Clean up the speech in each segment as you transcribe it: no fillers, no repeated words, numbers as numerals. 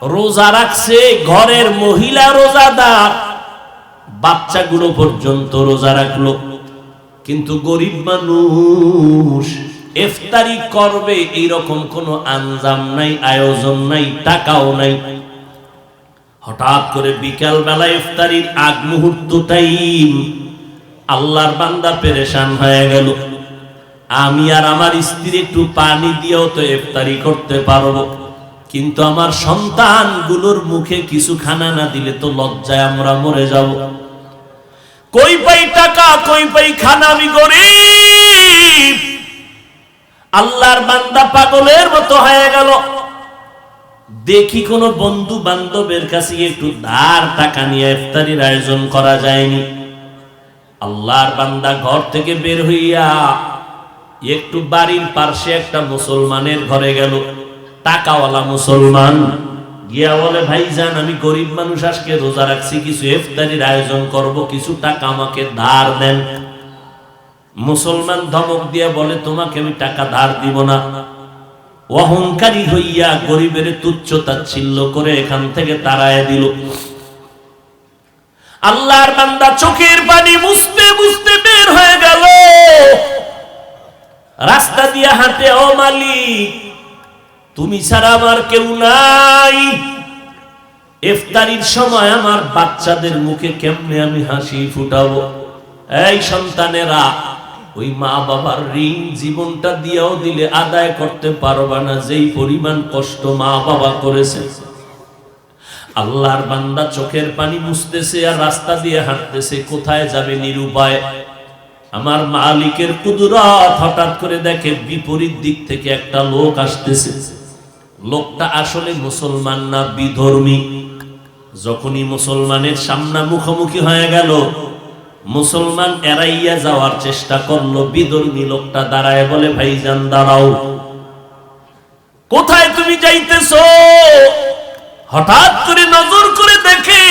রোজা রাখছে, ঘরের মহিলা রোজাদার, বাচ্চাগুলো পর্যন্ত রোজা রাখলো, কিন্তু গরিব মানুষ ইফতারি করবে এইরকম কোনো আঞ্জাম নাই, আয়োজন নাই, টাকাও নাই। হঠাৎ করে বিকাল বেলা ইফতারির আগ মুহূর্তটাই আল্লাহর বান্দা পেরেশান হয়ে গেল। আমি আর আমার স্ত্রী একটু পানি দিয়েও তো ইফতারি করতে পারবো, কিন্তু আমার সন্তানগুলোর মুখে কিছু খানা না দিলে তো লজ্জায় আমরা মরে যাব। কই পাই টাকা, কই পাই খানা, আমি গরিব। আল্লাহর বান্দা পাগলের মতো হয়ে গেল। দেখি কোন বন্ধু বান্ধবের কাছে একটু ধার টাকা নিয়ে ইফতারির আয়োজন করা যায়নি। আল্লাহর বান্দা ঘর থেকে বের হইয়া একটু বাড়ির পাশে একটা মুসলমানের ঘরে গেল, টাকাওয়ালা মুসলমান। গিয়া বলে, ভাইজান আমি গরিব মানুষ, আজকে রোজা রাখছি, কিছু ইফতারির আয়োজন করব, কিছু টাকা আমাকে ধার দেন। মুসলমান ধমক দিয়া বলে, তোমাকে আমি টাকা ধার দিব না। অহংকারী হইয়া গরিবের তুচ্ছ তাচ্ছিল্য করে এখান থেকে তাড়ায় দিল। আল্লাহর বান্দা চোখের পানি মুছতে মুছতে বের হয়ে গেল। রাস্তা দিয়ে হাঁটে, ও মালিক তুমি ছাড়া আমার কেউ নাই, ইফতারির সময় আমার বাচ্চাদের মুখে কেমনে আমি হাসি ফুটাবো। এই সন্তানেরা, ওই মা বাবার ঋণ জীবনটা দিয়েও দিলে আদায় করতে পারবা না, যেই পরিমাণ কষ্ট মা বাবা করেছে। আল্লাহর বান্দা চোখের পানি মুছতেছে আর রাস্তা দিয়ে হাঁটতেছে, কোথায় যাবে নিরুপায়। আমার মালিকের কুদরত, হঠাৎ করে দেখে বিপরীত দিক থেকে একটা লোক আসতেছে। লোকটা আসলে মুসলমান না, বিধর্মী। যখনই মুসলমানের সামনে মুখোমুখি হয়ে গেল, মুসলমান এড়াইয়া যাওয়ার চেষ্টা করলো। বিধর্মী লোকটা দাঁড়ায় বলে, ভাইজান দাঁড়াও, কোথায় তুমি যাইতেছো? হঠাৎ করে নজর করে দেখে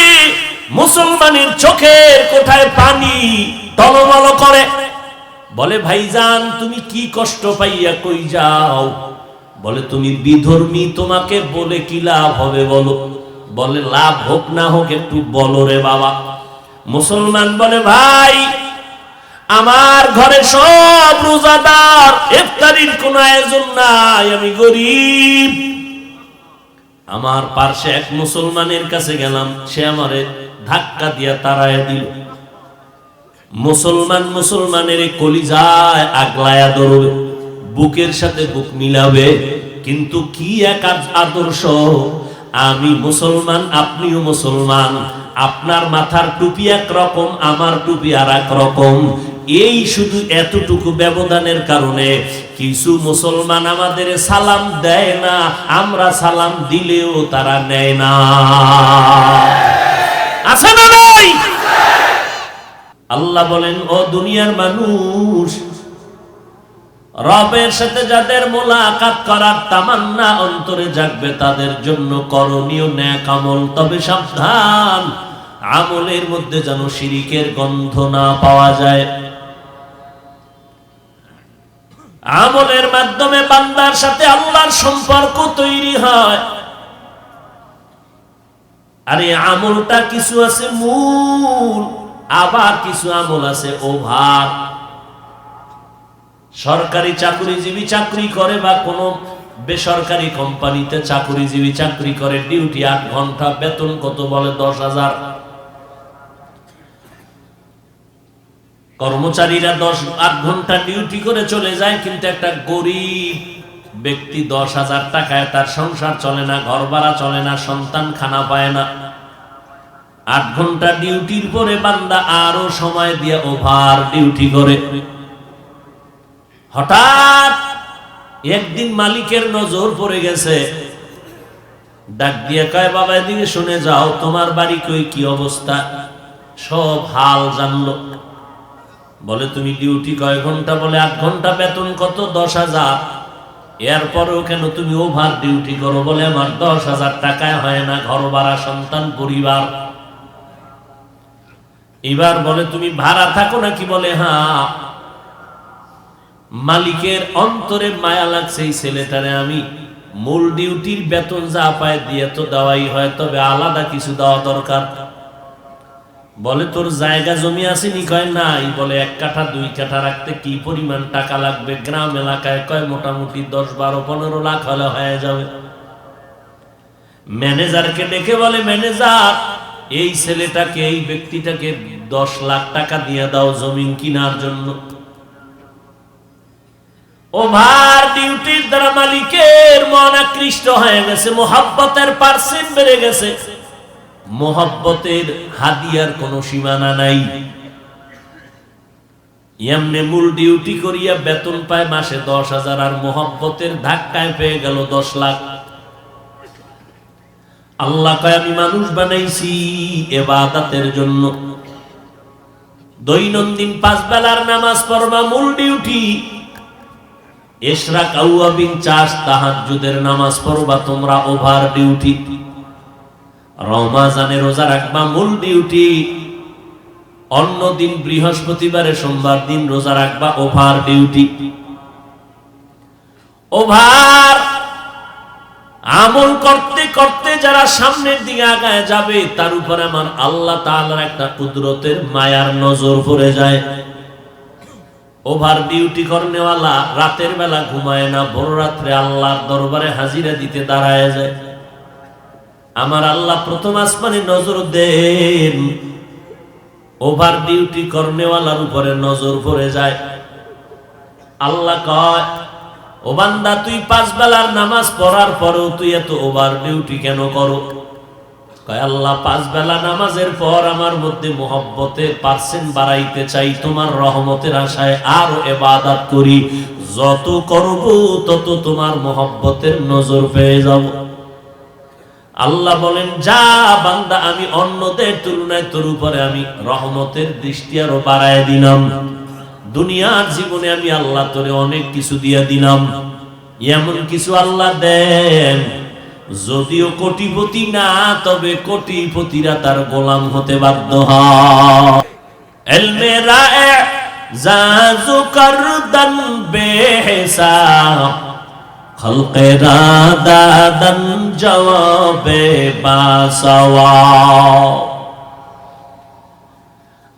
মুসলমানের চোখের কোঠায় পানি টলমল করে। বলে, ভাইজান তুমি কি কষ্ট পাইয়া কই যাও? বলে, তুমি বিধর্মী, তোমাকে বলে কি লাভ হবে বলো? বলে, লাভ হোক না হোক একটু বলো রে বাবা। মুসলমান বলে, ভাই আমার ঘরে সব রোজাদার, ইফতারির কোন আয়োজন নাই, আমি গরিব। আমার পাশে এক মুসলমানের কাছে গেলাম, সে আমারে ধাক্কা দিয়া তাড়ায় দিল। মুসলমান মুসলমানের কলিজায় আগলায়া ধরবে, বুকের সাথে বুক মিলাবে, কিন্তু কি এক আদর্শ। আমি মুসলমান, আপনিও মুসলমান, আপনার মাথার টুপি একরকম, আমার টুপি আর এক রকম। এই শুধু এতটুকু ব্যবধানের কারণে কিছু মুসলমান আমাদের সালাম দেয় না, আমরা সালাম দিলেও তারা নেয় না। আছে না নাই? আল্লাহ বলেন, ও দুনিয়ার মানুষ, রবের সাথে যাদের মোলাকাত করার তামান্না অন্তরে জাগবে, তাদের জন্য করণীয় নেক আমল। তবে সাবধান, আমলের মধ্যে যেন শিরিকের গন্ধ না পাওয়া যায়। আমলের মাধ্যমে বান্দার সাথে আল্লাহর সম্পর্ক তৈরি হয়। আর এই আমলটা কিছু আছে মূল, আবার কিছু আমল আছে ওভার। সরকারি চাকরিজীবী চাকরি করে বা কোনো বেসরকারি কোম্পানিতে চাকরিজীবী চাকরি করে, ডিউটি 8 ঘন্টা, বেতন কত বলে 10,000। কর্মচারীরা 8 ঘন্টা ডিউটি করে চলে যায়, কিন্তু একটা গরিব ব্যক্তি 10,000 টাকায় তার সংসার চলে না, ঘর ভাড়া চলে না, সন্তান খানা পায় না। 8 ঘন্টা ডিউটির পরে বান্দা আরো সময় দিয়ে ওভার ডিউটি করে। হঠাৎ একদিন মালিকের নজর পড়ে গেছে, ডাক দিয়ে কয়, বাবা এদিকে শুনে যাও, তোমার বাড়ি কই, কি অবস্থা, সব হাল জানলো। বলে, তুমি ডিউটি কয় ঘন্টা? বলে 8 ঘন্টা, বেতন কত? 10,000। এরপরেও কেন তুমি ওভার ডিউটি করো? বলে, আমার 10,000 টাকায় হয় না, ঘর ভাড়া, সন্তান, পরিবার। এবার বলে, তুমি ভাড়া থাকো নাকি? বলে, হ্যাঁ। মালিকের অন্তরে মায়া লাগছে, এই ছেলেটারে আমি মূল ডিউটির বেতন যা পায় দিয়ে তো দেওয়াই হয়, তবে আলাদা কিছু দেওয়া দরকার। বলে তোর জায়গা জমি আসেনি? কয় নাই। বলে 1 কাঠা 2 কাঠা রাখতে কি পরিমাণ টাকা লাগবে? গ্রাম এলাকায় কয় মোটামুটি 10, 12, 15 লাখ হলে হয়ে যাবে। ম্যানেজারকে ডেকে বলে, ম্যানেজার এই ছেলেটাকে, এই ব্যক্তিটাকে 10 লাখ টাকা দিয়ে দাও জমিন কেনার জন্য। ওভার ডিউটির দ্বারা মালিকের মন আকৃষ্ট হয়ে গেছে, মোহাব্বতের পার্সেন্ট বেড়ে গেছে। মোহাব্বতের হাদিয়ার কোনো সীমানা নাই। এমনি মূল ডিউটি করিয়া বেতন পায় মাসে 10,000, আর মোহাব্বতের ধাক্কায় পেয়ে গেল 10 লাখ। আল্লাহ কয় আমি মানুষ বানাইছি ইবাদতের জন্য। দৈনন্দিন 5 বেলার নামাজ পড়বা মূল ডিউটি। ইশরাক আওয়াবিন চাষ তাহাজ্জুদের নামাজ পড়বা তোমরা ওভার ডিউটি। রমজানে রোজা রাখবা মূল ডিউটি। অন্য দিন বৃহস্পতিবারে সোমবার দিন রোজা রাখবা ওভার ডিউটি। ওভার আমল করতে করতে যারা সামনের দিকে আগায় যাবে তার উপরে আমার আল্লাহ তাআলার একটা কুদরতের মায়ার নজর পড়ে যায়। ওভার ডিউটি করনেওয়ালা রাতের বেলা ঘুমায় না, ভোর রাত্রে আল্লাহর দরবারে হাজিরা দিতে দাঁড়ায় যায়। আমার আল্লাহ প্রথম আসমানে নজর দেন, ওভার ডিউটি করনেওয়ালার উপরে নজর পড়ে যায়। আল্লাহ কয়, ও বান্দা তুই 5 বেলার নামাজ পড়ার পরেও তুই এত ওভার ডিউটি কেন করো? কয় আল্লাহ 5 বেলা নামাজের পর আমার মধ্যে মুহাব্বতের পার্সেন্ট বাড়াইতে চাই, তোমার রহমতের আশায় আরো ইবাদত করি। যত করব তত তোমার মুহাব্বতের নজর পেয়ে যাব। আল্লাহ বলেন, যা বান্দা আমি অন্যদের তুলনায় তোর উপরে আমি রহমতের দৃষ্টি আরো বাড়ায় দিলাম। দুনিয়ার জীবনে আমি আল্লাহ তোরে অনেক কিছু দিয়ে দিলাম। এমন কিছু আল্লাহ দেন যদিও কোটিপতি না, তবে কোটিপতিরা তার গোলাম হতে বাধ্য হয়। ইলমে রায়ে জাজু করদান বেহিসাব, খলকে রাদাদান জওয়াবে বাসাওয়াব।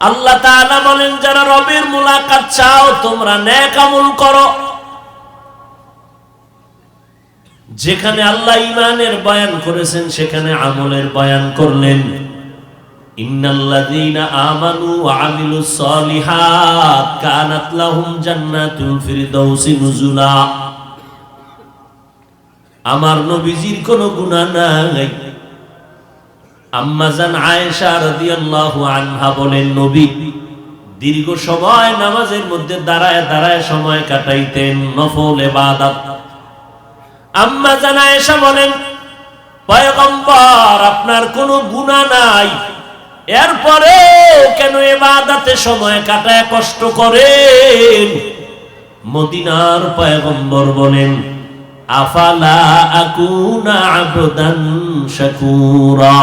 আল্লাহ তাআলা বলেন, যারা রবের মুলাকাত চাও তোমরা নেক আমল করো। যেখানে আল্লাহ ঈমানের বয়ান করেছেন সেখানে আমলের বয়ান করলেন। ইন্নাল্লাযীনা আমানু ওয়া আমিলুস সলিহাত কানাত লাহুম জান্নাতুল ফিরদাউসি নুজুলা। আমার নবীজির কোনো গুনাহ নাই। আম্মা জান আয়েশা রাদিয়াল্লাহু আনহা বলেন, নবী দীর্ঘ সময় নামাজের মধ্যে দাঁড়ায় দাঁড়ায় সময় কাটাইতেন, নফল ইবাদত। আম্মা জান আয়েশা বলেন, পয়গম্বর আপনার কোনো গুনাহ নাই, এরপরে কেন ইবাদতে সময় কাটায় কষ্ট করেন? মদিনার পয়গম্বর বলেন, আফালা আকুনা আবদান শাকুরা।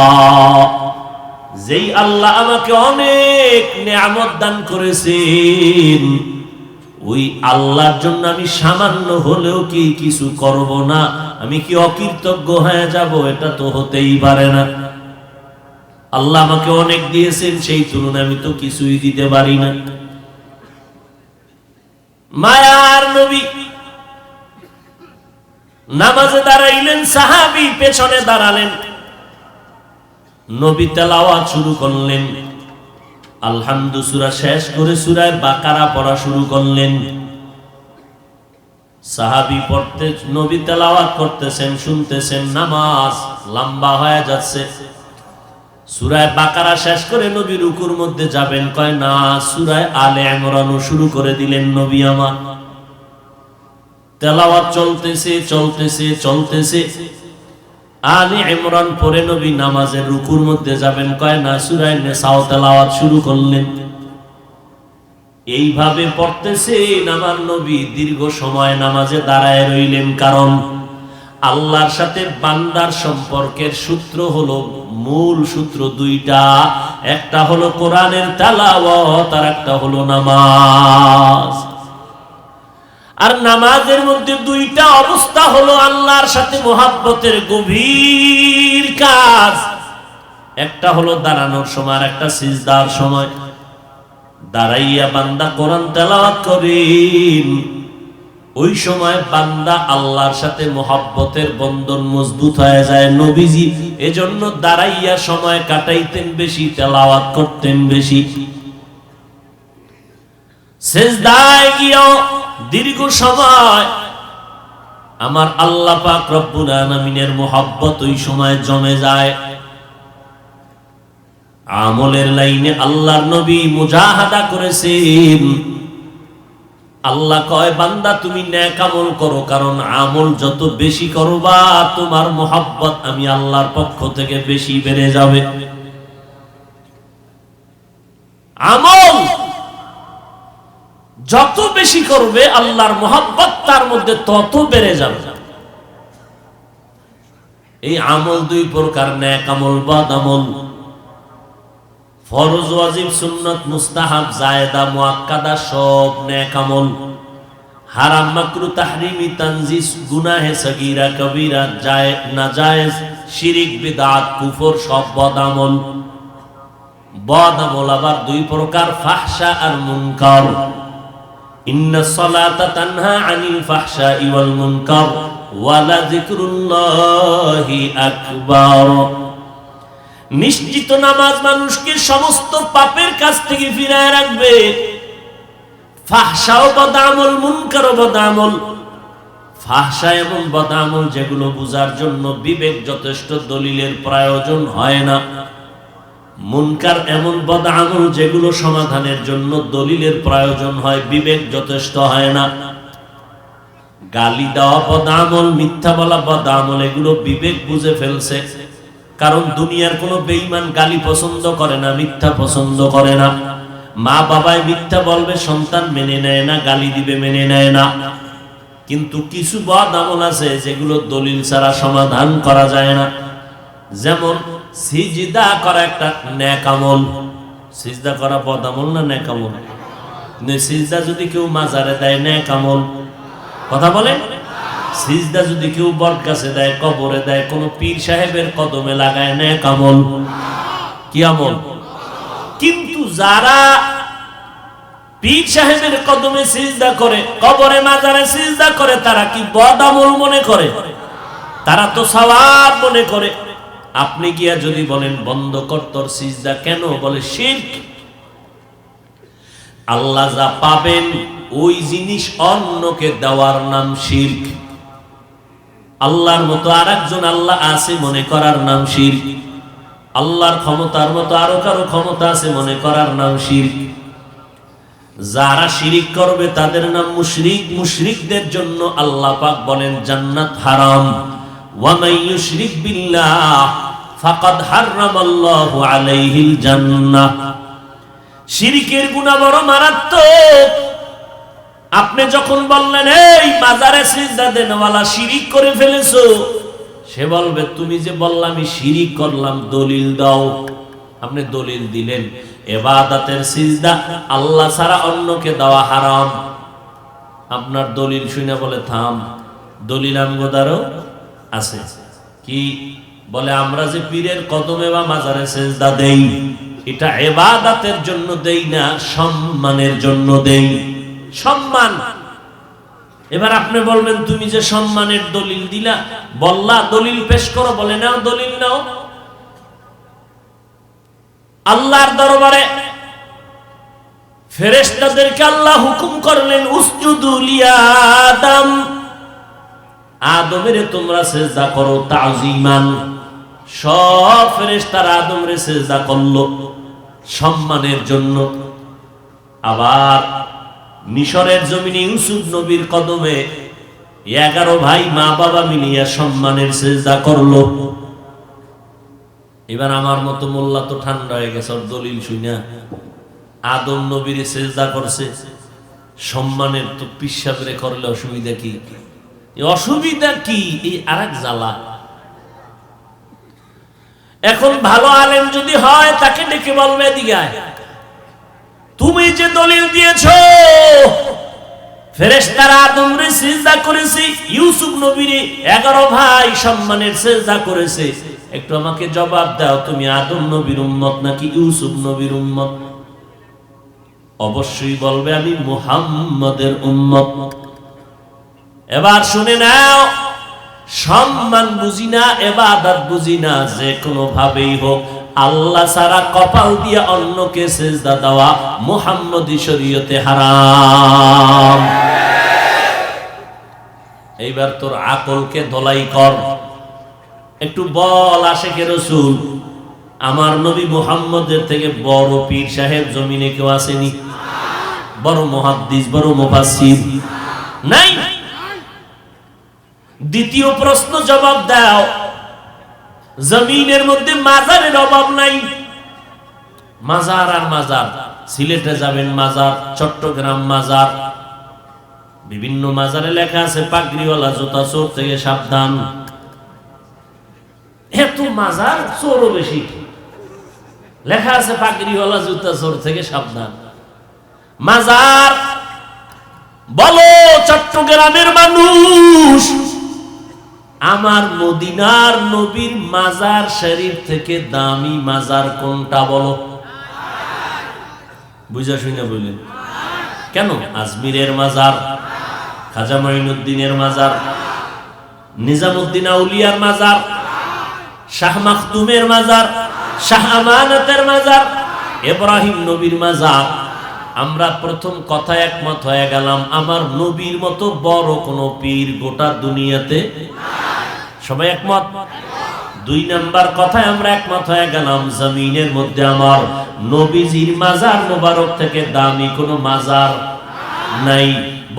যেই আল্লাহ আমাকে অনেক নেয়ামত দান করেছেন, ওই আল্লাহর জন্য আমি সামান্য হলেও কি কিছু করব না? আমি কি অকৃতজ্ঞ হয়ে যাব? এটা তো হতেই পারে না। আল্লাহ আমাকে অনেক দিয়েছেন, সেই তুলনায় আমি তো কিছুই দিতে পারি না। মায়ার নবী নামাজে দাঁড়াইলেন, সাহাবী পেছনে দাঁড়ালেন। নবী তেলাওয়াত শুরু করলেন। আলহামদু সূরা শেষ করে সূরা বাকারা পড়া শুরু করলেন। সাহাবী পড়তে, নবী তেলাওয়াত করতেছেন, শুনতেছেন, নামাজ লম্বা হয়ে যাচ্ছে। সূরা বাকারা শেষ করে নবী রুকুর মধ্যে যাবেন, কয় না, সূরা আলে ইমরান শুরু করে দিলেন নবী আমার। তেলাওয়াত চলতেছে চলতেছে চলতেছে, আলে ইমরান পড়ে নবী নামাজের রুকুর মধ্যে যাবেন, কয় না, সূরা নিসা তেলাওয়াত শুরু করলেন। এইভাবে পড়তেছেন আমার নবী দীর্ঘ সময় নামাজে দাঁড়ায় রইলেন। কারণ আল্লাহর সাথে বান্দার সম্পর্কের সূত্র হলো, মূল সূত্র দুইটা। একটা হলো কোরআনের তেলাওয়াত, আর একটা হলো নামাজ। আর নামাজের মধ্যে দুইটা অবস্থা হলো আল্লাহর সাথে মুহাব্বতের গভীর কাজ। একটা হলো দাঁড়ানোর সময়, আর একটা সিজদার সময়। দাঁড়াইয়া বান্দা কোরআন তেলাওয়াত করেন, ওই সময় বান্দা আল্লাহর সাথে মুহাব্বতের বন্ধন মজবুত হয়ে যায়। নবীজি এজন্য দাঁড়াইয়া সময় কাটাইতেন বেশি, তেলাওয়াত করতেন বেশি। সিজদায় গিয়েও দীর্ঘ সময় আমার আল্লাহ পাক রব্বুল আলামিনের মুহাব্বত ওই সময় জমে যায়। আমলের লাইনে আল্লাহর নবী মুজাহাদা করেছেন। আল্লাহ কয় বান্দা তুমি নেক আমল করো, কারণ আমল যত বেশি করবা তোমার মুহাব্বত আমি আল্লাহর পক্ষ থেকে বেশি বেড়ে যাবে। আমল যত বেশি করবে আল্লাহর মুহাব্বত তার মধ্যে তত বেড়ে যাবে। এই আমল দুই প্রকার, নেক আমল, বদ আমল। ফরজ, ওয়াজিব, সুন্নাত, মুস্তাহাব, জায়েদা, মুআক্কাদা সব নেক আমল। হারাম, মাকরুহ, তাহরিমি, তানজিস, গুনাহে সগীরা, কবিরা, জায়েজ, নাজায়েজ, শিরক, বিদআত, কুফর সব বদ আমল। বদ আমল আবার দুই প্রকার, ফাহশা আর মুনকার। ইন্নাস সালাতা তানহা আনিল ফাহশাই ওয়াল মুনকার ওয়া লাযিকরুল্লাহি আকবার। নিশ্চিত নামাজ মানুষকে সমস্ত পাপের কাছ থেকে ফিরায় রাখবে। ফাহশাও বদআমল, মুনকারও বদআমল। ফাহশা এবং বদআমল যেগুলো বুঝার জন্য বিবেক যথেষ্ট, দলিলের প্রয়োজন হয় না। মুনকার এমন বদআমল যেগুলো সমাধানের জন্য দলিলের প্রয়োজন হয়, বিবেক যথেষ্ট হয় না। গালি দেওয়া বদআমল, মিথ্যা বলা বদআমল, এগুলো বিবেক বুঝে ফেলছে। কারণ দুনিয়ার কোনো বেঈমান গালি পছন্দ করে না, মিথ্যা পছন্দ করে না। মা বাবায় মিথ্যা বলবে, সন্তান মেনে নেয় না, গালি দিবে মেনে নেয় না। কিন্তু কিছু বদ আমল আছে যেগুলো দলিল ছাড়া সমাধান করা যায় না। যেমন সিজদা করা একটা নেক আমল। সিজদা করা বদ আমল না নেক আমল? সিজদা যদি কেউ মাজারে দেয় নেক আমল, কথা বলে। সিজদা যদি কেউ বটগাছে দেয়, কবরে দেয়, কোন পীর সাহেবের কদমে লাগায়, নেক আমল। কি আমল? কিন্তু যারা পীর সাহেবের কদমে সিজদা করে, কবরে মাজারে সিজদা করে, তারা কি বদ আমল মনে করে? তারা তো সওয়াব মনে করে। আপনি গিয়া যদি বলেন বন্ধ কর তোর সিজদা, কেন? বলে শিরক। আল্লাহ যা পাবেন ওই জিনিস অন্যকে দেওয়ার নাম শিরক। আল্লাহর মতো আরেকজন আল্লাহ আছে মনে করার নাম শিরক। আল্লাহর ক্ষমতার মতো আরো কারো ক্ষমতা আছে মনে করার নাম শিরক। যারা শিরিক করবে তাদের নাম মুশরিক। মুশরিকদের জন্য আল্লাহ পাক বলেন জান্নাত হারাম। ওয়া মান ইউশরিক বিল্লাহ ফাকাদ হারামাল্লাহু আলাইহিল জান্নাহ। শিরিকের গুনাহ বড় মারাত্মক। আপনি যখন বললেন এই মাজারে সিজদা দেনওয়ালা শিরিক করে ফেলেছো, সে বলবে তুমি যে বললা আমি শিরিক করলাম, দলিল দাও। আপনি দলিল দিলেন ইবাদতের সিজদা আল্লাহ ছাড়া অন্যকে দেওয়া হারাম। আপনার দলিল শুনে বলে থাম, দলিল আমগোদারও আছে। কি বলে? আমরা যে পীরের কদমে বা মাজারে সিজদা দেই, এটা ইবাদতের জন্য দেই না, সম্মানের জন্য দেই। সম্মান। এবার আপনি বলবেন তুমি যে সম্মানের দলিল দিলা, বললা দলিল পেশ করো, বলে নাও দলিল নাও। আল্লাহর দরবারে ফেরেশতাদেরকে আল্লাহ হুকুম করলেন উসজুদু লিআদম, আদমের তোমরা সিজদা করো তাযীমান। সব ফেরেশতারা আদমরে সিজদা করলো সম্মানের জন্য। আবার মিশরের জমিনে ইউসুফ নবীর কদমে 11 ভাই মা বাবা মিলিয়া সম্মানের সিজদা করলো। এবার আমার মতো মোল্লা তো ঠান্ডা হয়ে গেছে দলিল শুনা। আদম নবীর সিজদা করছে সম্মানের, তো পিসাবরে করলে অসুবিধা কি? অসুবিধা কি? এই আরেক জ্বালা। এখন ভালো আলেম যদি হয় তাকে ডেকে বলবে এদিকে আয়, তুমি যে দলিল দিয়েছো ফেরেশতারা আদমরে সিজদা করেছে, ইউসুফ নবীরে 11 ভাই সম্মানের সিজদা করেছে। একটু আমাকে জবাব দাও, তুমি আদম নবীর উম্মত নাকি ইউসুফ নবীর উম্মত? অবশ্যই বলবে আমি মুহাম্মদের উম্মত। এবার শুনে নাও, সম্মান বুঝি না, ইবাদত বুঝি না, যে কোনো ভাবেই হোক আল্লাহ ছাড়া কপাল দিয়ে অন্যকে সিজদা দেওয়া মুহাম্মদী শরীয়তে হারাম। এইবার তোর আকলকে ধলাই কর, একটু বল আশিকে রাসূল, আমার নবী মুহাম্মদের থেকে বড় পীর সাহেব জমিনে কেউ আসেনি? বড় মুহাদ্দিস, বড় মুফাসসির নাই। দ্বিতীয় প্রশ্ন জবাব দাও, জমিনের মধ্যে মাজারের অভাব নাই। মাজার আর মাজার, সিলেটে যাবেন মাজার, চট্টগ্রাম মাজার, বিভিন্ন মাজারে লেখা আছে পাগড়িওয়ালা জুতা চোর থেকে সাবধান। এত মাজার, চোরও বেশি, লেখা আছে পাগড়িওয়ালা জুতা চোর থেকে সাবধান। মাজার বলো চট্টগ্রামের মানুষ, আমার মদিনার নবীর মাজার শরীফ থেকে দামি মাজার কোনটা বলো? বুঝা শুনে বললেন কেন? আজমিরের মাজার, খাজা মঈনুদ্দিনের মাজার, নিজামুদ্দিন আউলিয়ার মাজার, শাহ মাখদুমের মাজার, শাহ আমানতের মাজার, ইব্রাহিম নবীর মাজার। আমরা প্রথম কথা একমত হয়ে গেলাম, আমার নবীর মতো বড় কোন পীর গোটা দুনিয়াতে সবাই একমত। দুই নাম্বার কথায় আমরা একমত হয়ে গেলাম, জমিনের মধ্যে আমার নবীজির মাজার মোবারক থেকে দামি কোনো মাজার নাই।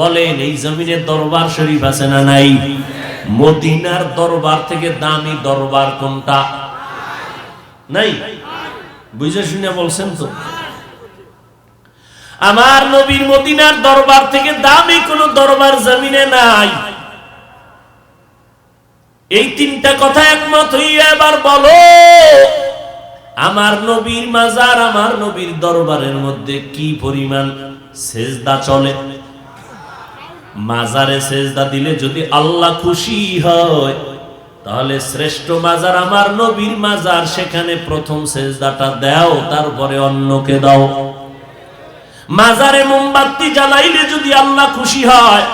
বলেন এই জমিনের দরবার শরীফ আছে না নাই? মদিনার দরবার থেকে দামি দরবার কোনটা? নাই। বুঝে শুনে বলছেন তো? আমার নবীর মদিনার দরবার থেকে দামি কোন দরবার জমিনে নাই। এই তিনটা কথা একমত হইয়া এবার বলো, আমার নবীর মাজার, আমার নবীর দরবারের মধ্যে কি পরিমাণ সেজদা চলে? মাজারে সেজদা দিলে যদি আল্লাহ খুশি হয়, তাহলে শ্রেষ্ঠ মাজার আমার নবীর মাজার, সেখানে প্রথম সেজদাটা দাও, তারপরে অন্যকে দাও। মাজারে মোমবাতি জ্বালাইলে যদি আল্লাহ খুশি হয়,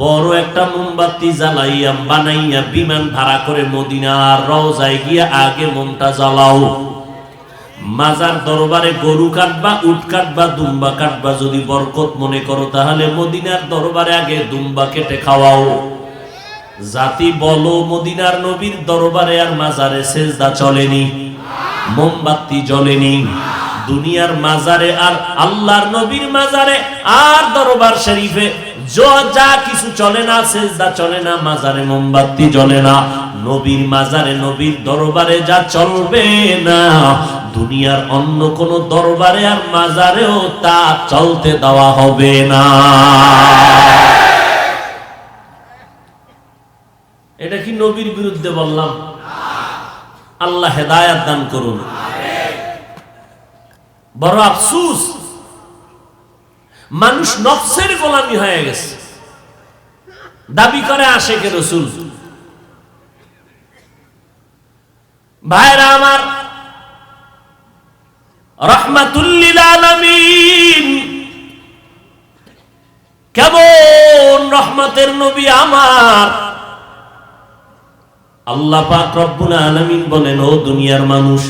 বড় একটা মোমবাতি জ্বালাইয়া বানাইয়া বিমান ভাড়া করে মদিনার রওজায় গিয়া আগে মোমটা জ্বালাও। মাজার দরবারে গরু কাটবা, উট কাটবা, দুম্বা কাটবা যদি বরকত মনে করো, তাহলে মদিনার দরবারে আগে দুম্বা কেটে খাওয়াও। জাতি বলো মদিনার নবীর দরবারে আর মাজারে সেজদা চলেনি, মোমবাতি জ্বলেনি। দুনিয়ার মাজারে আর আল্লাহর নবীর মাজারে আর দরবার শরীফে যা কিছু চলে না, সেজদা চলে না, মাজারে মোমবাতি জ্বলে না। নবীর মাজারে নবীর দরবারে যা চলবে না, দুনিয়ার অন্য কোন দরবারে আর মাজারেও তা চলতে দেওয়া হবে না। এটা কি নবীর বিরুদ্ধে বললাম? আল্লাহ হেদায়েত দান করুন। বড় আফসোস, মানুষ নফসের গোলামি হয়ে গেছে, দাবি করে আশিকে রাসূল। ভাইরা আমার, রাহমাতুল লিল আলামিন, কেমন রহমতের নবী আমার! আল্লাহ পাক রব্বুল আলামিন বলেন, ও দুনিয়ার মানুষ,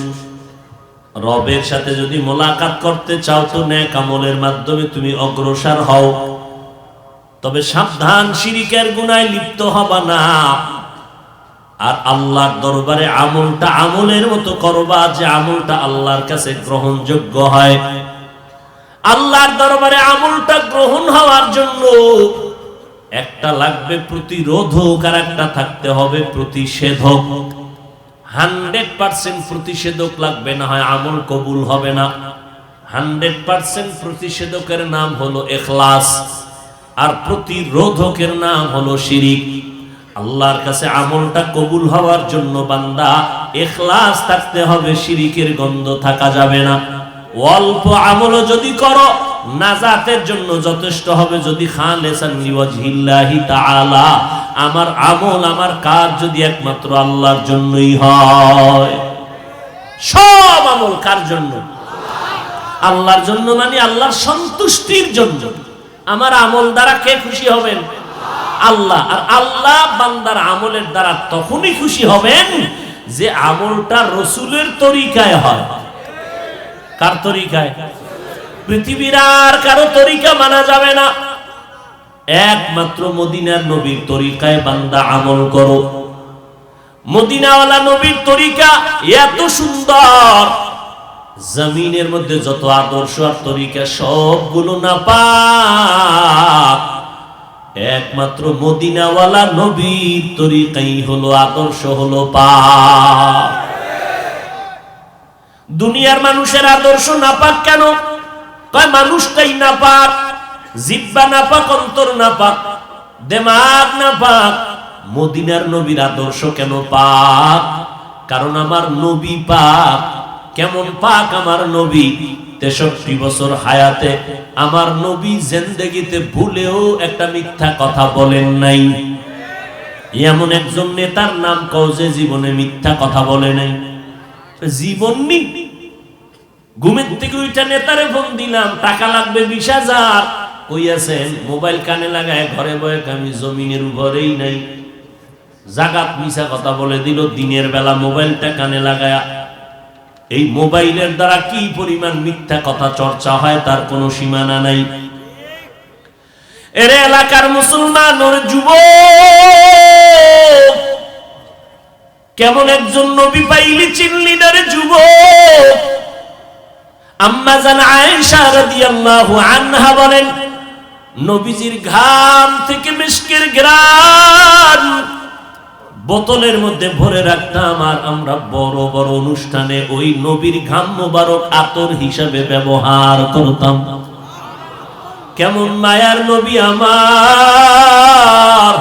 রবের সাথে যদি মোলাকাত করতে চাও তো নেক আমলের মাধ্যমে তুমি অগ্রসর হও, তবে সাবধান, শিরিকের গুনাহে লিপ্ত হবা না। আর আল্লাহর দরবারে আমলটা আমলের মতো করবা, যে আমলটা আল্লাহর কাছে গ্রহণযোগ্য হয়। আল্লাহর দরবারে আমলটা গ্রহণ হওয়ার জন্য একটা লাগবে প্রতিরোধক, আর একটা থাকতে হবে প্রতিষেধক। 100% প্রতিষেধক লাগবে, না হয় আমল কবুল হবে না। 100% প্রতিষেধকের নাম হলো ইখলাস, আর প্রতিরোধকের নাম হলো শিরিক। আল্লাহর কাছে আমলটা কবুল হওয়ার জন্য বান্দা ইখলাস থাকতে হবে, শিরিকের গন্ধ থাকা যাবে না। অল্প আমল যদি করো, নাজাতের জন্য যথেষ্ট হবে যদি খালিসান লিওয়াজহিল্লাহি তাআলা, আমার আমল আমার কাজ যদি একমাত্র আল্লাহর জন্যই হয়। সব আমল কার জন্য? আল্লাহর জন্য, মানে আল্লাহর সন্তুষ্টির জন্য। আমার আমল দ্বারা কে খুশি হবেন? আল্লাহ। আর আল্লাহ বান্দার আমলের দ্বারা তখনই খুশি হবেন যে আমলটা রসুলের তরিকায় হয়। কার তরিকায়? পৃথিবীর আর কারো তরিকা মানা যাবে না, একমাত্র মদিনার নবীর তরিকায় বান্দা আমল করো। মদিনাওয়ালা নবীর তরিকা এত সুন্দর, জমিনের মধ্যে যত আদর্শ আর তরিকা সবগুলো নাপাক, একমাত্র মদিনাওয়ালা নবীর তরিকাই হলো আদর্শ, হলো পাক। দুনিয়ার মানুষের আদর্শ নাপাক কেন? কয় মানুষটাই নাপাক, জিহ্বা নাপাক, অন্তর নাপাক, দিমাগ নাপাক। মদিনার নবীর আদর্শ কেন পাক? কারণ আমার নবী পাক। কেমন পাক আমার নবী? 63 বছর হায়াতে আমার নবী জিন্দেগিতে ভুলেও একটা মিথ্যা কথা বলেন নাই। এমন একজন নেতার নাম কও যে জীবনে মিথ্যা কথা বলে নাই? জীবন নেই। ঘুমের থেকে ওইটা নেতারে ফোন দিলাম, টাকা লাগবে 20,000, কই আছেন? মোবাইল কানে লাগায় ঘরে বয়ে, আমি জমিনের উপরেই নাই। জাগাত মিছা কথা বলে দিল, দিনের বেলা মোবাইলটা কানে লাগায়া। এই মোবাইলের দ্বারা কি পরিমাণ মিথ্যা কথা চর্চা হয় তার কোনো সীমানা নাই। এর এলাকার মুসলমান ওর যুবক, কেমন একজন নবী পাইলি চিনলি না রে যুবক? আম্মা জান আয়েশা রাদিয়াল্লাহু আনহা বলেন, নবীজির ঘাম থেকে মিশকের ঘ্রাণ বোতলের মধ্যে ভরে রাখতাম, আর আমরা বড় বড় অনুষ্ঠানে ওই নবীর ঘাম মোবারক আতর হিসাবে ব্যবহার করতাম। কেমন মায়ার নবী আমার,